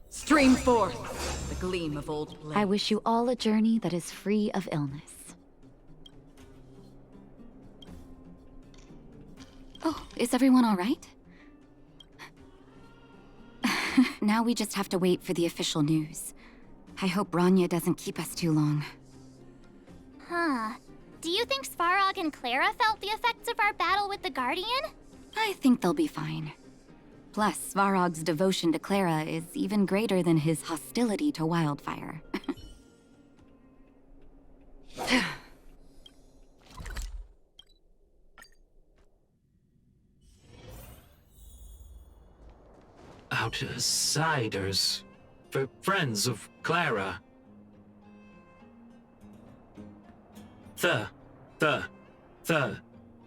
Speaker 8: Stream forth the gleam of old blades.
Speaker 2: I wish you all a journey that is free of illness. Oh, is everyone all right? Now we just have to wait for the official news. I hope Bronya doesn't keep us too long.
Speaker 6: Huh. Do you think Svarog and Clara felt the effects of our battle with the Guardian?
Speaker 2: I think they'll be fine. Plus, Svarog's devotion to Clara is even greater than his hostility to Wildfire.
Speaker 14: Outsiders. For friends of Clara.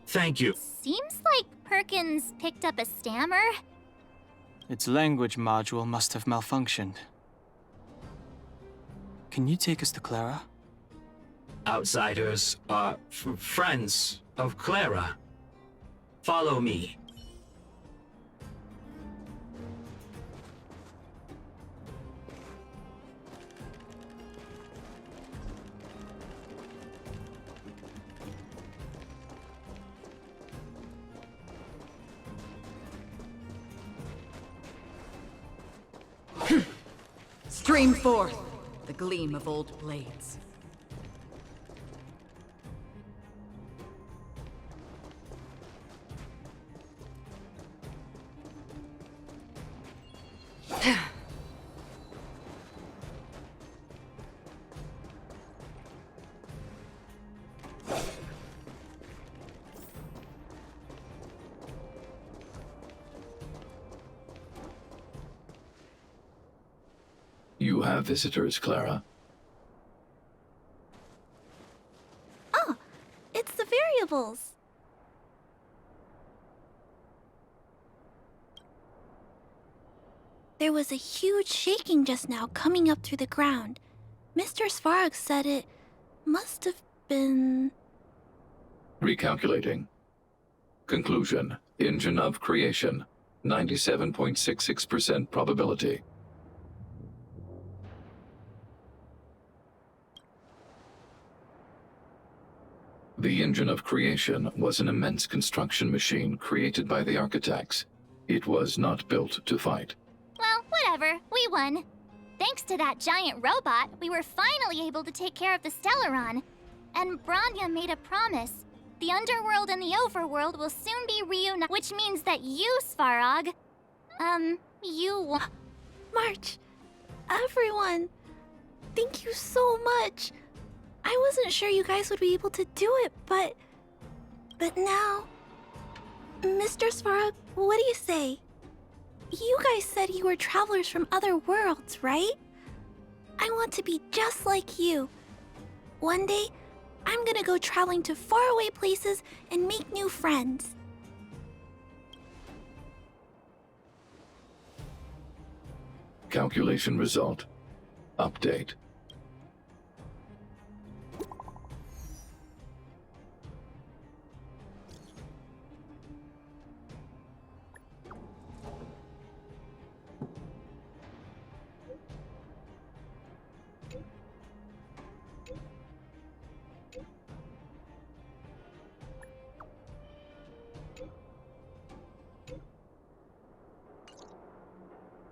Speaker 14: Thank you.
Speaker 6: Seems like Perkins picked up a stammer.
Speaker 7: Its language module must have malfunctioned. Can you take us to Clara?
Speaker 14: Outsiders are friends of Clara. Follow me.
Speaker 8: Stream forth the gleam of old blades.
Speaker 15: You have visitors, Clara.
Speaker 6: Oh, it's the variables. There was a huge shaking just now coming up through the ground. Mr. Svarog said it must have been...
Speaker 15: Recalculating. Conclusion. Engine of creation. 97.66% probability. The engine of creation was an immense construction machine created by the architects. It was not built to fight.
Speaker 6: Well, whatever. We won. Thanks to that giant robot, we were finally able to take care of the Stellaron. And Branya made a promise. The underworld and the overworld will soon be reunited, which means that you, Svarog, you won.
Speaker 16: March, everyone, thank you so much. I wasn't sure you guys would be able to do it, but now... Mr. Svarog, what do you say? You guys said you were travelers from other worlds, right? I want to be just like you. One day, I'm gonna go traveling to faraway places and make new friends.
Speaker 15: Calculation result. Update.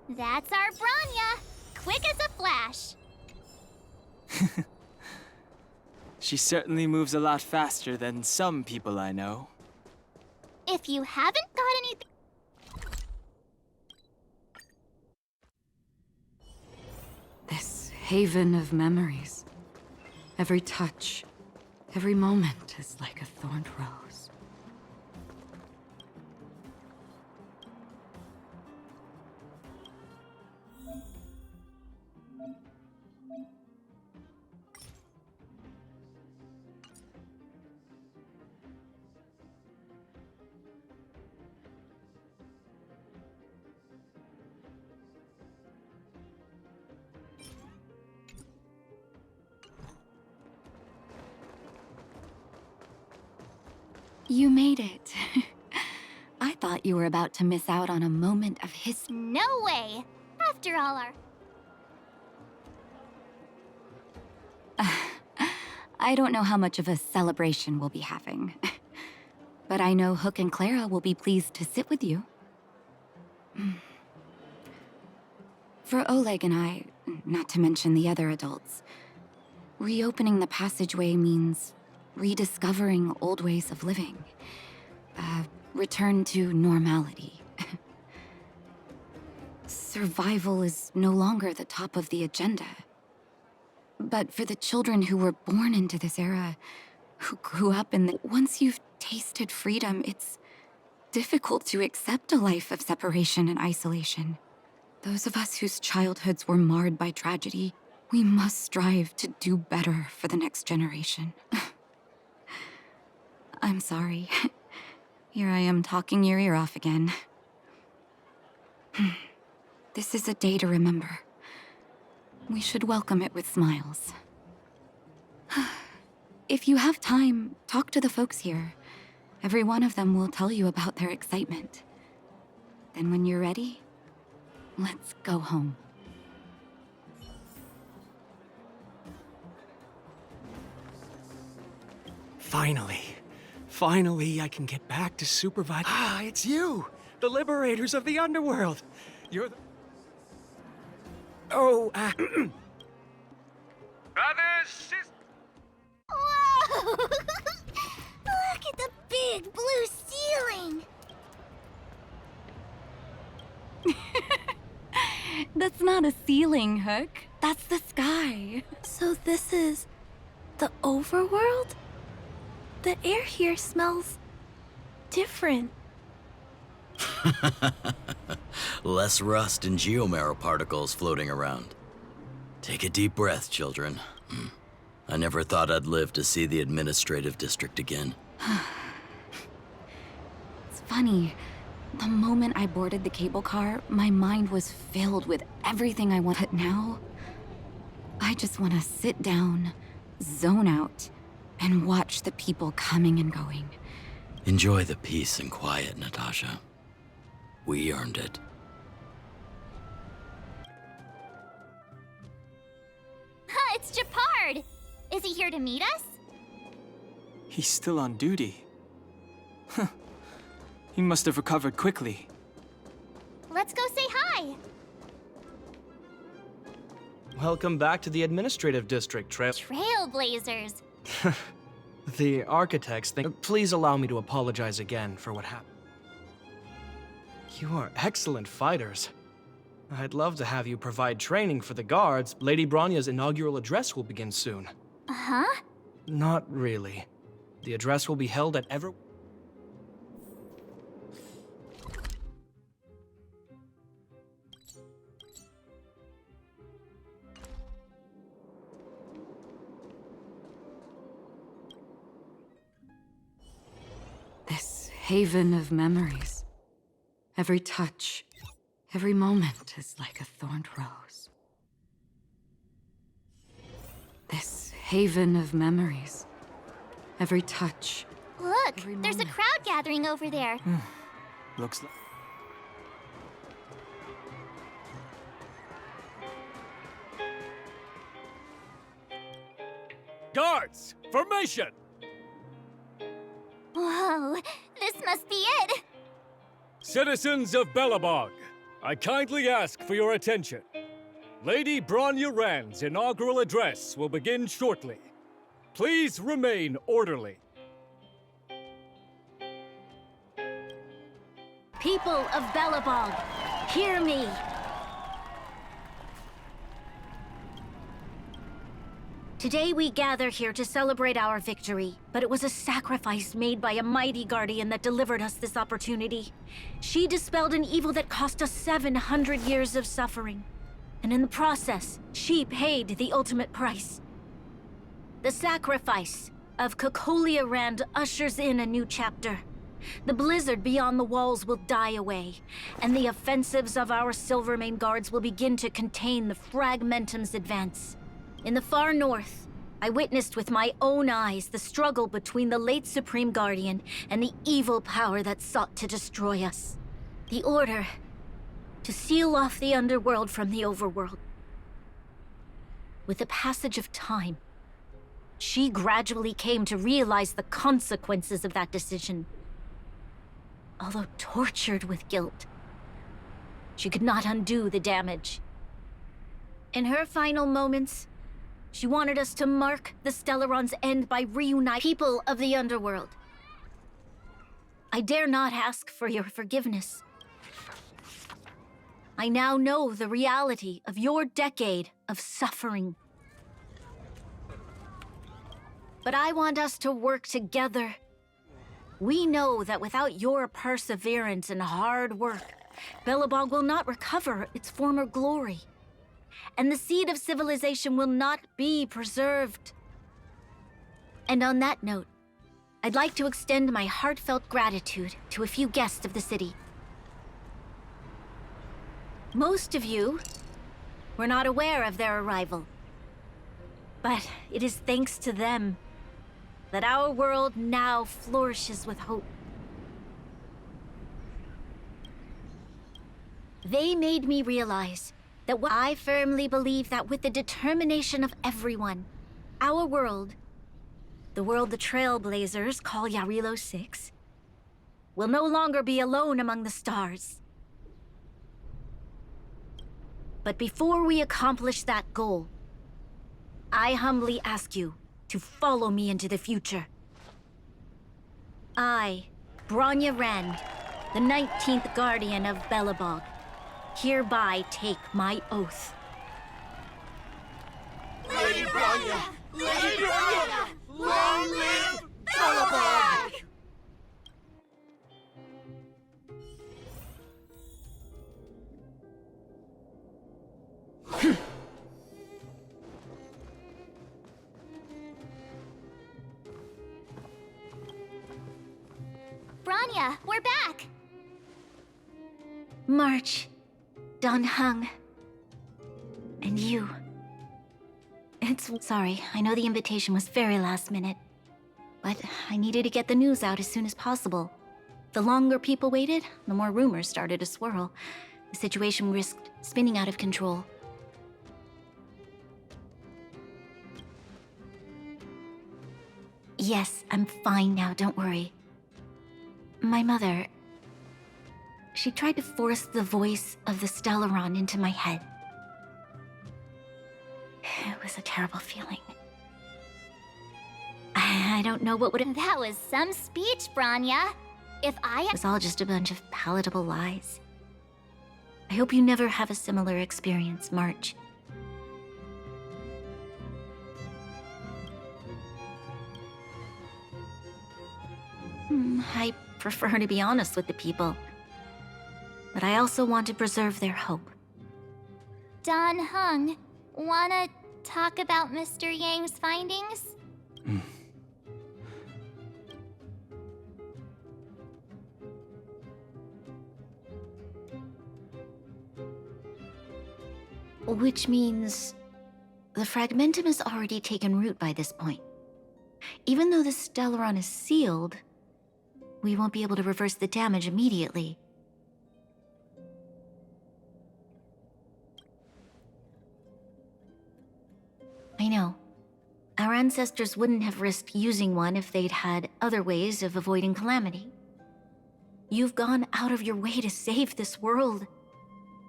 Speaker 6: That's our Branya! Quick as a flash!
Speaker 7: She certainly moves a lot faster than some people I know.
Speaker 6: If you haven't got anything...
Speaker 9: This haven of memories. Every touch, every moment is like a thorned rose.
Speaker 2: You made it. I thought you were about to miss out on a moment of history.
Speaker 6: No way! After all our...
Speaker 2: I don't know how much of a celebration we'll be having. But I know Hook and Clara will be pleased to sit with you. For Oleg and I, not to mention the other adults, reopening the passageway means rediscovering old ways of living. Return to normality. Survival is no longer the top of the agenda. But for the children who were born into this era, who grew up in the... Once you've tasted freedom, it's difficult to accept a life of separation and isolation. Those of us whose childhoods were marred by tragedy, we must strive to do better for the next generation. I'm sorry. Here I am talking your ear off again. This is a day to remember. We should welcome it with smiles. If you have time, talk to the folks here. Every one of them will tell you about their excitement. Then when you're ready, let's go home.
Speaker 5: Finally, I can get back to supervise. Ah, it's you! The liberators of the underworld! You're the... Oh,
Speaker 6: Whoa! Look at the big blue ceiling!
Speaker 2: That's not a ceiling, Hook. That's the sky.
Speaker 16: So this is the overworld? The air here smells different.
Speaker 13: Less rust and geomarrow particles floating around. Take a deep breath, children. I never thought I'd live to see the administrative district again.
Speaker 2: It's funny. The moment I boarded the cable car, my mind was filled with everything I wanted. Now, I just want to sit down, zone out, and watch the people coming and going.
Speaker 13: Enjoy the peace and quiet, Natasha. We earned it.
Speaker 6: Ha, it's Japard! Is he here to meet us?
Speaker 7: He's still on duty. Huh. He must have recovered quickly.
Speaker 6: Let's go say hi!
Speaker 5: Welcome back to the administrative district,
Speaker 6: Trailblazers.
Speaker 5: The architects think. Please allow me to apologize again for what happened. You are excellent fighters. I'd love to have you provide training for the guards. Lady Bronya's inaugural address will begin soon.
Speaker 6: Uh-huh?
Speaker 5: Not really. The address will be held at
Speaker 2: This haven of memories. Every touch, every moment is like a thorned rose. This haven of memories. Every touch.
Speaker 6: Look, there's a crowd gathering over there.
Speaker 7: Looks like...
Speaker 17: Guards, formation!
Speaker 6: Whoa, this must be it!
Speaker 17: Citizens of Belobog, I kindly ask for your attention. Lady Bronya Rand's inaugural address will begin shortly. Please remain orderly.
Speaker 18: People of Belobog, hear me! Today we gather here to celebrate our victory, but it was a sacrifice made by a mighty guardian that delivered us this opportunity. She dispelled an evil that cost us 700 years of suffering. And in the process, she paid the ultimate price. The sacrifice of Cocolia Rand ushers in a new chapter. The blizzard beyond the walls will die away, and the offensives of our Silvermane guards will begin to contain the Fragmentum's advance. In the far north, I witnessed with my own eyes the struggle between the late Supreme Guardian and the evil power that sought to destroy us. The order to seal off the underworld from the overworld. With the passage of time, she gradually came to realize the consequences of that decision. Although tortured with guilt, she could not undo the damage. In her final moments, she wanted us to mark the Stellaron's end by reuniting people of the underworld. I dare not ask for your forgiveness. I now know the reality of your decade of suffering. But I want us to work together. We know that without your perseverance and hard work, Belobog will not recover its former glory. And the seed of civilization will not be preserved. And on that note, I'd like to extend my heartfelt gratitude to a few guests of the city. Most of you were not aware of their arrival. But it is thanks to them that our world now flourishes with hope. They made me realize that I firmly believe that with the determination of everyone, our world, the world the Trailblazers call Yarilo 6, will no longer be alone among the stars. But before we accomplish that goal, I humbly ask you to follow me into the future. I, Bronya Rand, the 19th Guardian of Belobog, hereby take my oath.
Speaker 19: Lady Bronya! Lady Bronya! Long live Belobog!
Speaker 6: Bronya, we're back!
Speaker 18: March, Don Hung, and you. It's... Sorry, I know the invitation was very last minute. But I needed to get the news out as soon as possible. The longer people waited, the more rumors started to swirl. The situation risked spinning out of control. Yes, I'm fine now, don't worry. My mother... She tried to force the voice of the Stellaron into my head. It was a terrible feeling. I don't know what would have...
Speaker 6: That was some speech, Branya. If
Speaker 18: It was all just a bunch of palatable lies. I hope you never have a similar experience, March. I prefer to be honest with the people. But I also want to preserve their hope.
Speaker 6: Dan Heng, wanna talk about Mr. Yang's findings?
Speaker 18: Which means... the fragmentum has already taken root by this point. Even though the Stellaron is sealed, we won't be able to reverse the damage immediately. I know. Our ancestors wouldn't have risked using one if they'd had other ways of avoiding calamity. You've gone out of your way to save this world.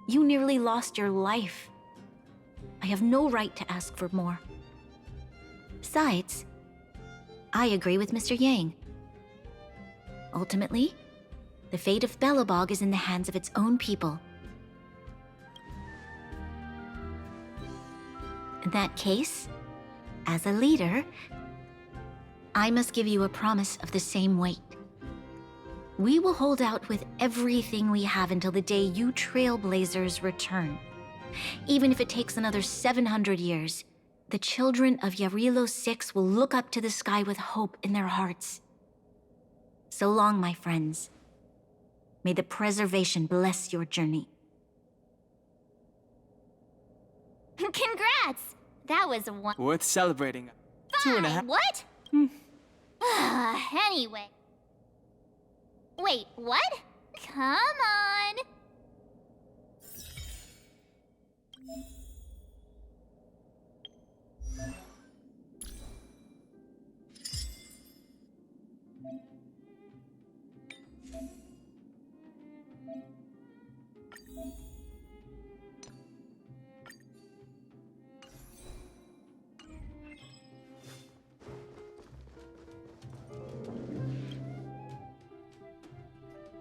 Speaker 18: You nearly lost your life. I have no right to ask for more. Besides, I agree with Mr. Yang. Ultimately, the fate of Belobog is in the hands of its own people. In that case, as a leader, I must give you a promise of the same weight. We will hold out with everything we have until the day you Trailblazers return. Even if it takes another 700 years, the children of Yarilo 6 will look up to the sky with hope in their hearts. So long, my friends. May the preservation bless your journey.
Speaker 6: Congrats! That was one.
Speaker 7: Worth celebrating.
Speaker 6: Fine,
Speaker 7: 2.5.
Speaker 6: what? Anyway. Wait, what? Come on.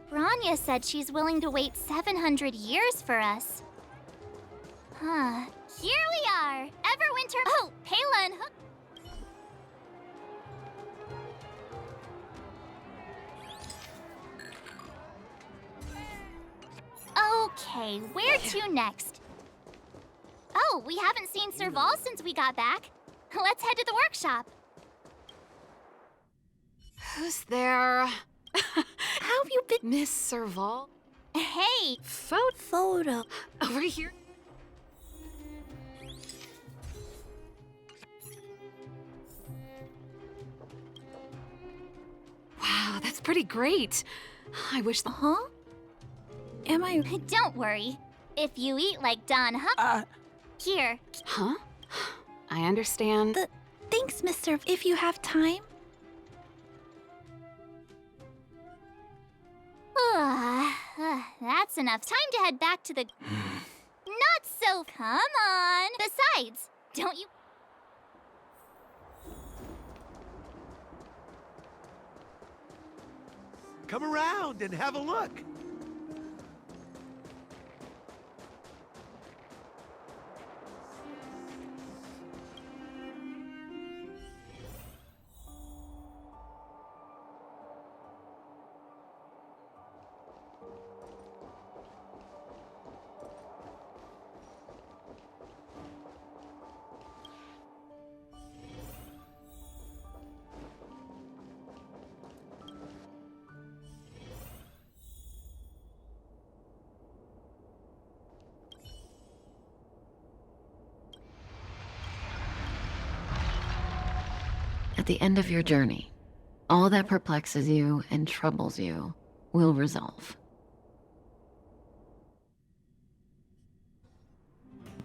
Speaker 6: Branya said she's willing to wait 700 years for us. Huh. Here we are! Everwinter. Oh, Pela and Hook. Okay, where to next? Oh, we haven't seen Serval since we got back. Let's head to the workshop.
Speaker 9: Who's there? How have you been, Miss Serval?
Speaker 6: Hey!
Speaker 16: Photo.
Speaker 9: Over here. Wow, that's pretty great. I wish the...
Speaker 16: Huh? Am I...
Speaker 6: Don't worry. If you eat like Don Huck... Here.
Speaker 9: Huh? I understand.
Speaker 16: Thanks, Mr. If you have time.
Speaker 6: That's enough. Time to head back to the... Not so... Come on. Besides, don't you...
Speaker 4: Come around and have a look.
Speaker 20: the end of your journey, all that perplexes you and troubles you will resolve.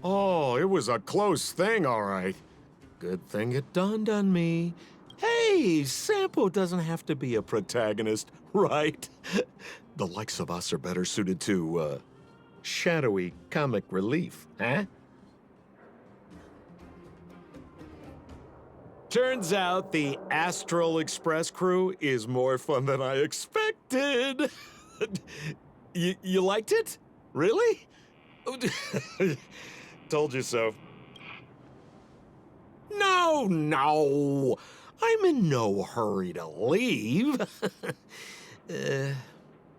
Speaker 21: Oh, it was a close thing, all right. Good thing it dawned on me. Hey, Sampo doesn't have to be a protagonist, right? The likes of us are better suited to, shadowy comic relief, huh? Turns out the Astral Express crew is more fun than I expected. You liked it? Really? Told you so. No. I'm in no hurry to leave.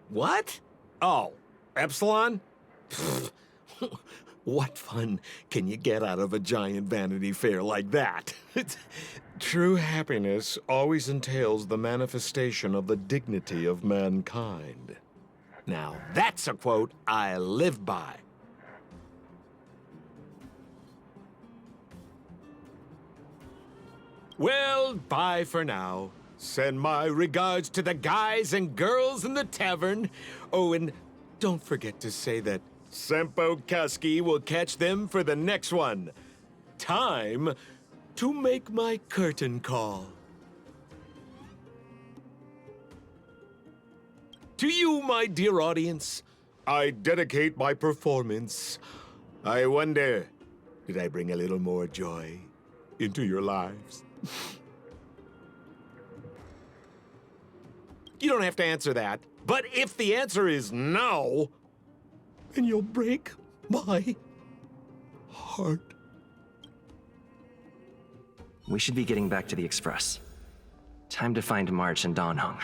Speaker 21: What? Oh, Epsilon? What fun can you get out of a giant Vanity Fair like that? True happiness always entails the manifestation of the dignity of mankind. Now, that's a quote I live by. Well, bye for now. Send my regards to the guys and girls in the tavern. Oh, and don't forget to say that Sempo Kasky will catch them for the next one. Time to make my curtain call. To you, my dear audience, I dedicate my performance. I wonder, did I bring a little more joy into your lives? You don't have to answer that. But if the answer is no, then you'll break my heart.
Speaker 5: We should be getting back to the Express. Time to find March and Dan Heng.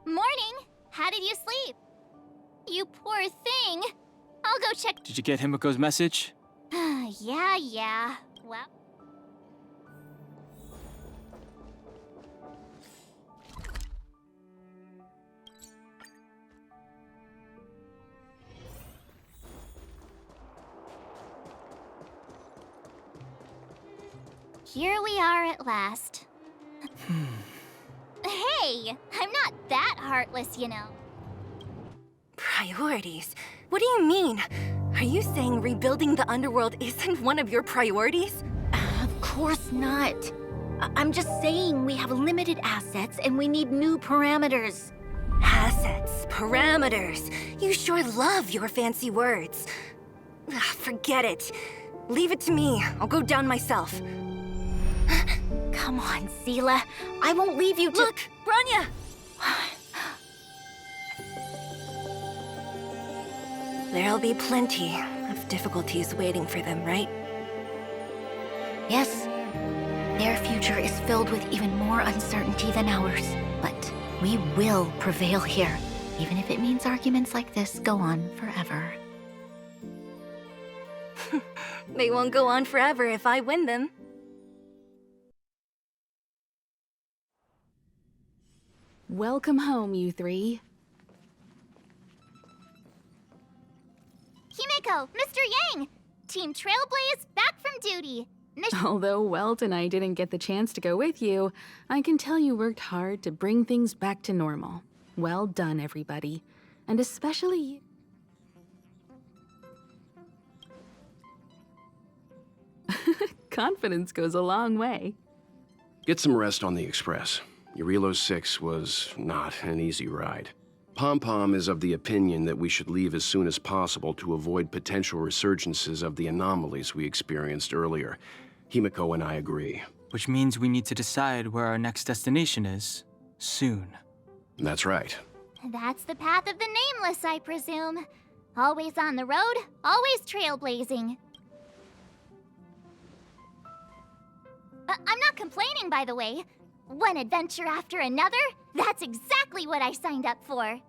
Speaker 6: Morning! How did you sleep? You poor thing! I'll go check.
Speaker 7: Did you get Himiko's message?
Speaker 6: Yeah. Well. Here we are at last. Hey, I'm not that heartless, you know.
Speaker 8: Priorities? What do you mean? Are you saying rebuilding the underworld isn't one of your priorities?
Speaker 18: Of course not. I'm just saying we have limited assets and we need new parameters.
Speaker 8: Assets, parameters. You sure love your fancy words. Forget it. Leave it to me. I'll go down myself.
Speaker 18: Come on, Seela. I won't leave you to—
Speaker 8: Look, Bronya! There'll be plenty of difficulties waiting for them, right?
Speaker 18: Yes. Their future is filled with even more uncertainty than ours. But we will prevail here, even if it means arguments like this go on forever.
Speaker 8: They won't go on forever if I win them.
Speaker 9: Welcome home, you three.
Speaker 6: Himiko, Mr. Yang! Team Trailblaze back from duty.
Speaker 9: Although Welt and I didn't get the chance to go with you, I can tell you worked hard to bring things back to normal. Well done, everybody. And especially... Confidence goes a long way.
Speaker 22: Get some rest on the Express. Eurilo 6 was not an easy ride. Pom-Pom is of the opinion that we should leave as soon as possible to avoid potential resurgences of the anomalies we experienced earlier. Himiko and I agree.
Speaker 7: Which means we need to decide where our next destination is, soon.
Speaker 22: That's right.
Speaker 6: That's the path of the Nameless, I presume. Always on the road, always trailblazing. I'm not complaining, by the way. One adventure after another? That's exactly what I signed up for.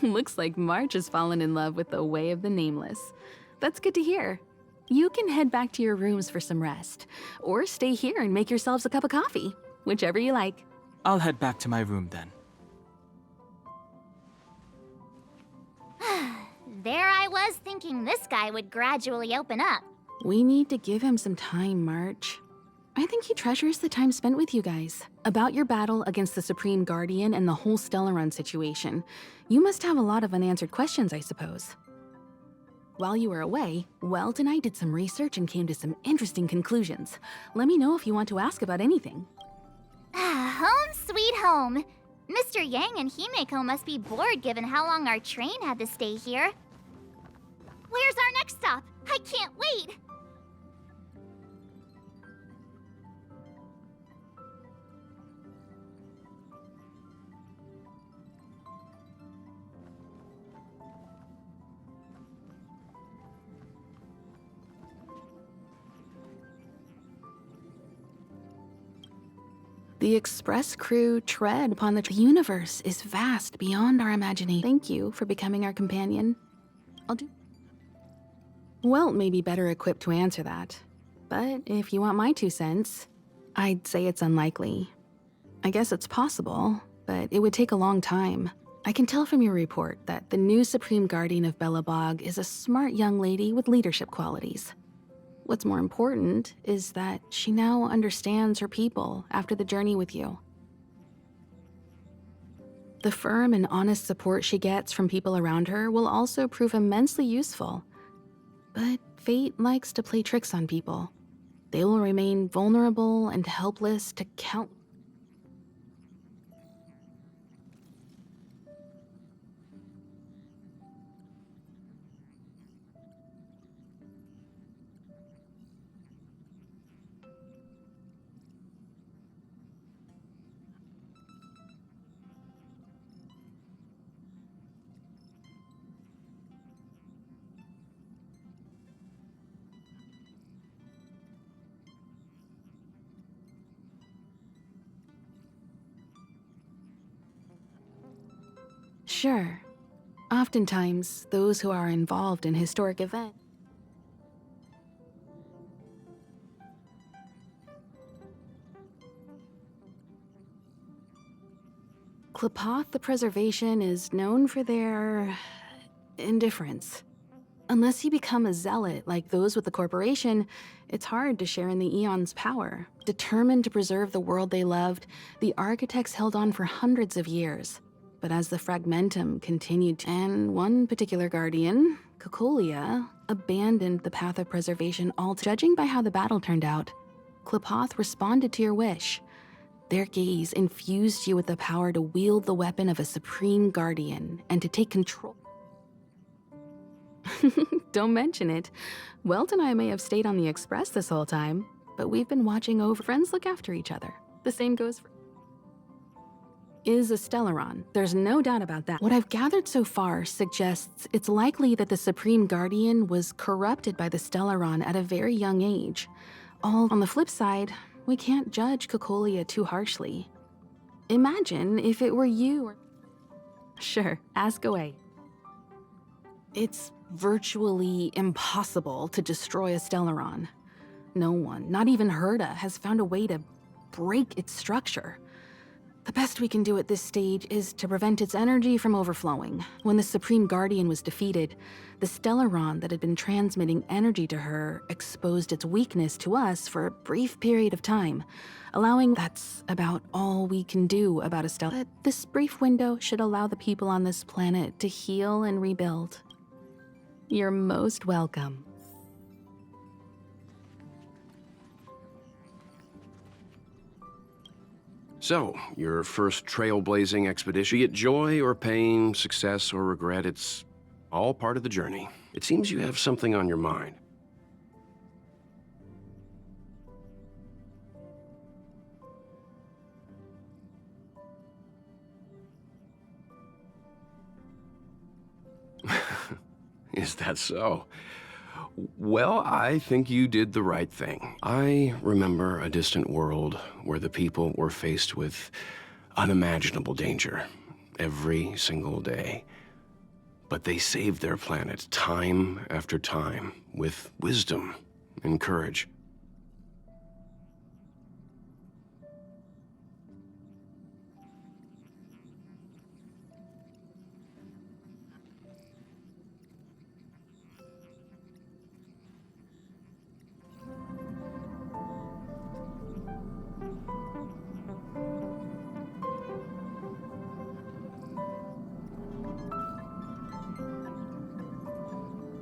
Speaker 2: Looks like March has fallen in love with the Way of the Nameless. That's good to hear. You can head back to your rooms for some rest, or stay here and make yourselves a cup of coffee, whichever you like.
Speaker 7: I'll head back to my room then.
Speaker 6: There I was thinking this guy would gradually open up.
Speaker 2: We need to give him some time, March. I think he treasures the time spent with you guys. About your battle against the Supreme Guardian and the whole Stellaron situation, you must have a lot of unanswered questions, I suppose. While you were away, Welt and I did some research and came to some interesting conclusions. Let me know if you want to ask about anything.
Speaker 6: Home sweet home. Mr. Yang and Himeko must be bored given how long our train had to stay here. Where's our next stop? I can't wait!
Speaker 2: The Express crew tread upon the universe is vast beyond our imagination. Thank you for becoming our companion. Welt may be better equipped to answer that. But if you want my 2 cents, I'd say it's unlikely. I guess it's possible, but it would take a long time. I can tell from your report that the new Supreme Guardian of Belobog is a smart young lady with leadership qualities. What's more important is that she now understands her people after the journey with you. The firm and honest support she gets from people around her will also prove immensely useful. But fate likes to play tricks on people. They will remain vulnerable and helpless to count. Sure. Oftentimes, those who are involved in historic events Klapoth the Preservation is known for their indifference. Unless you become a zealot like those with the corporation, it's hard to share in the Aeons' power. Determined to preserve the world they loved, the architects held on for hundreds of years. But as the fragmentum continued and one particular guardian, Cocolia, abandoned the path of preservation altogether. Judging by how the battle turned out, Klapoth responded to your wish. Their gaze infused you with the power to wield the weapon of a supreme guardian and to take control. Don't mention it. Welt and I may have stayed on the Express this whole time, but we've been watching over. Friends look after each other. The same goes for... Is a Stellaron. There's no doubt about that. What I've gathered so far suggests it's likely that the Supreme Guardian was corrupted by the Stellaron at a very young age. All on the flip side, we can't judge Cocolia too harshly. Imagine if it were you or... Sure, ask away. It's virtually impossible to destroy a Stellaron. No one, not even Herda, has found a way to break its structure. The best we can do at this stage is to prevent its energy from overflowing. When the Supreme Guardian was defeated, the Stellaron that had been transmitting energy to her exposed its weakness to us for a brief period of time, allowing... That's about all we can do about a Stellaron. But this brief window should allow the people on this planet to heal and rebuild. You're most welcome.
Speaker 22: So, your first trailblazing expedition, be it joy or pain, success or regret, it's all part of the journey. It seems you have something on your mind. Is that so? Well, I think you did the right thing. I remember a distant world where the people were faced with unimaginable danger every single day. But they saved their planet time after time with wisdom and courage.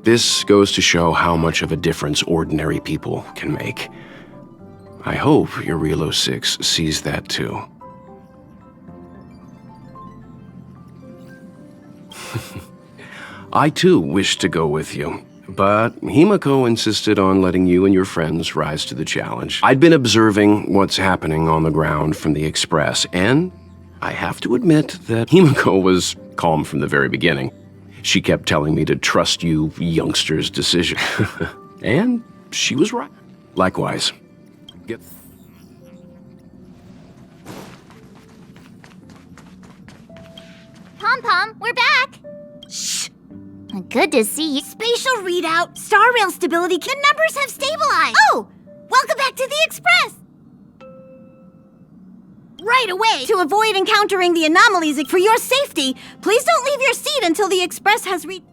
Speaker 22: This goes to show how much of a difference ordinary people can make. I hope your Relo 6 sees that too. I too wish to go with you, but Himiko insisted on letting you and your friends rise to the challenge. I'd been observing what's happening on the ground from the Express, and I have to admit that Himiko was calm from the very beginning. She kept telling me to trust you youngsters' decision. And she was right. Likewise. Get...
Speaker 6: Pom-Pom, we're back! Shh! Good to see you.
Speaker 1: Spatial readout, star rail stability, the numbers have stabilized! Oh! Welcome back to the Express! Right away! To avoid encountering the anomalies for your safety, please don't leave your seat until the Express has reached...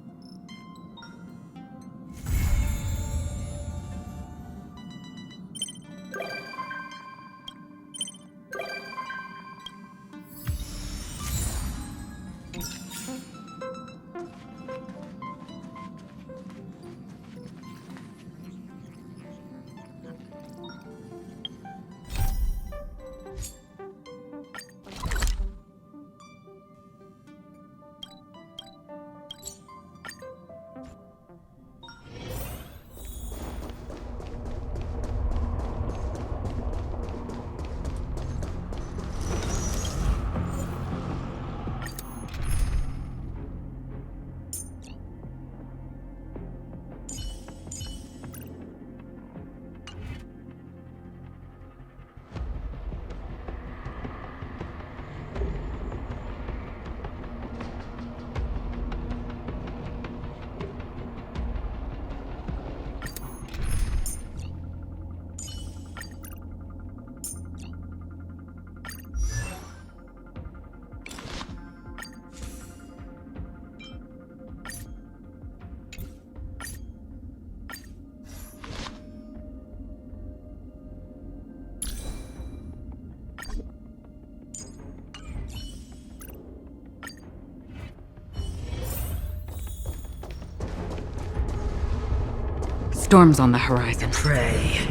Speaker 9: Storms on the horizon.
Speaker 19: Pray.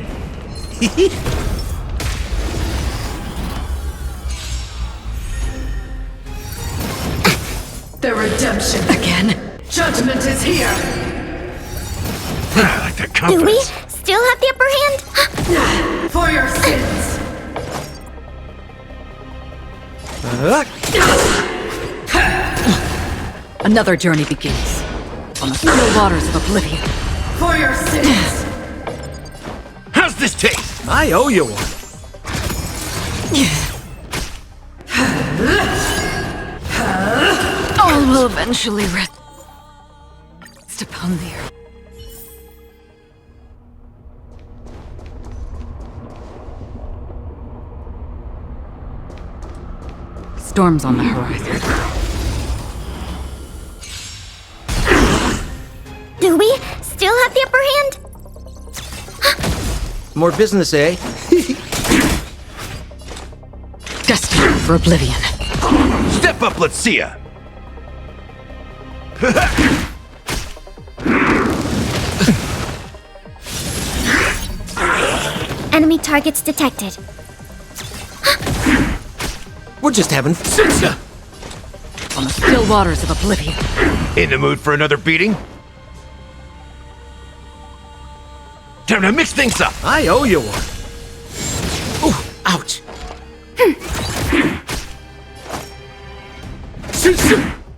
Speaker 9: The redemption again.
Speaker 19: Judgment is here!
Speaker 4: Like the compass.
Speaker 6: Do we still have the upper hand?
Speaker 19: For your sins!
Speaker 9: Another journey begins. On the still waters of oblivion.
Speaker 19: For your sins!
Speaker 4: How's this taste? I owe you one.
Speaker 9: All will eventually rest upon the earth. Storms on the horizon.
Speaker 6: Do we still have the upper hand?
Speaker 4: More business, eh?
Speaker 9: Destined for oblivion.
Speaker 4: Step up, let's see ya!
Speaker 6: Enemy targets detected.
Speaker 4: We're just having fun.
Speaker 9: On the still waters of oblivion.
Speaker 4: In the mood for another beating? Time to mix things up! I owe you one. Ooh, ouch.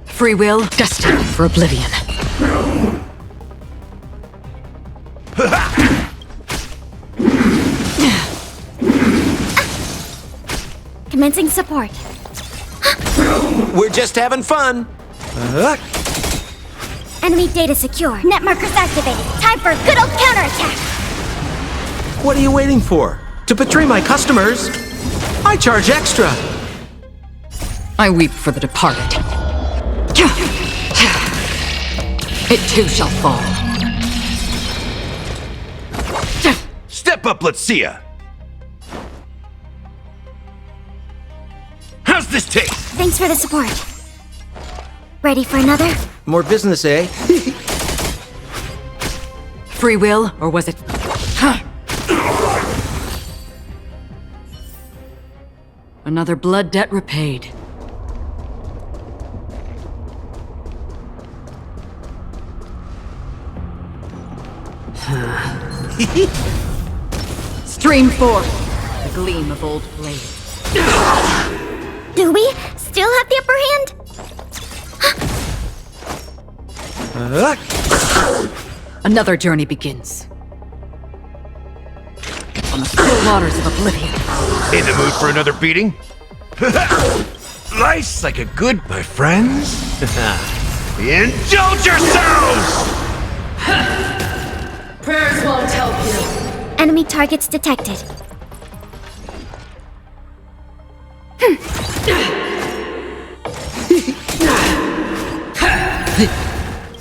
Speaker 9: Free will destined for oblivion.
Speaker 1: Commencing support.
Speaker 21: We're just having fun.
Speaker 1: Enemy data secure. Net markers activated. Time for a good old counterattack.
Speaker 4: What are you waiting for? To betray my customers? I charge extra.
Speaker 9: I weep for the departed. It too shall fall.
Speaker 4: Step up, let's see ya. How's this taste?
Speaker 1: Thanks for the support. Ready for another?
Speaker 4: More business, eh?
Speaker 9: Free will, or was it... Another blood debt repaid. Stream forth the gleam of old blades.
Speaker 1: Do we still have the upper hand?
Speaker 9: Another journey begins. On the still waters of oblivion.
Speaker 4: In the mood for another beating? Life's like a good, my friends. Indulge yourselves!
Speaker 19: Prayers won't help you.
Speaker 1: Enemy targets detected.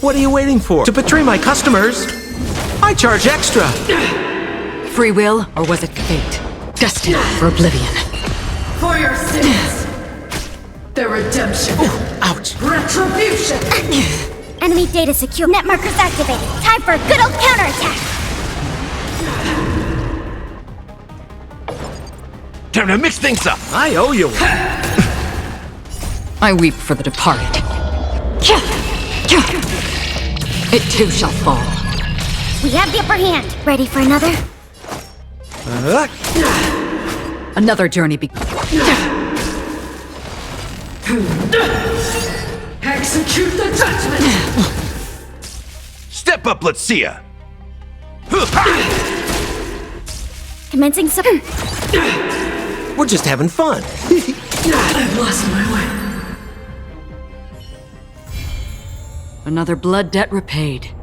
Speaker 4: What are you waiting for? To betray my customers? I charge extra.
Speaker 9: Free will, or was it fate? Destined for oblivion.
Speaker 19: For your sins. The redemption.
Speaker 4: Ouch.
Speaker 19: Retribution.
Speaker 1: Enemy data secure. Net markers activated. Time for a good old counterattack.
Speaker 4: Time to mix things up. I owe you one.
Speaker 9: I weep for the departed. It too shall fall.
Speaker 1: We have the upper hand. Ready for another?
Speaker 9: Another journey begins.
Speaker 19: Execute the judgment.
Speaker 4: Step up, let's see ya.
Speaker 1: Commencing support.
Speaker 4: We're just having fun.
Speaker 19: I've lost my way.
Speaker 9: Another blood debt repaid.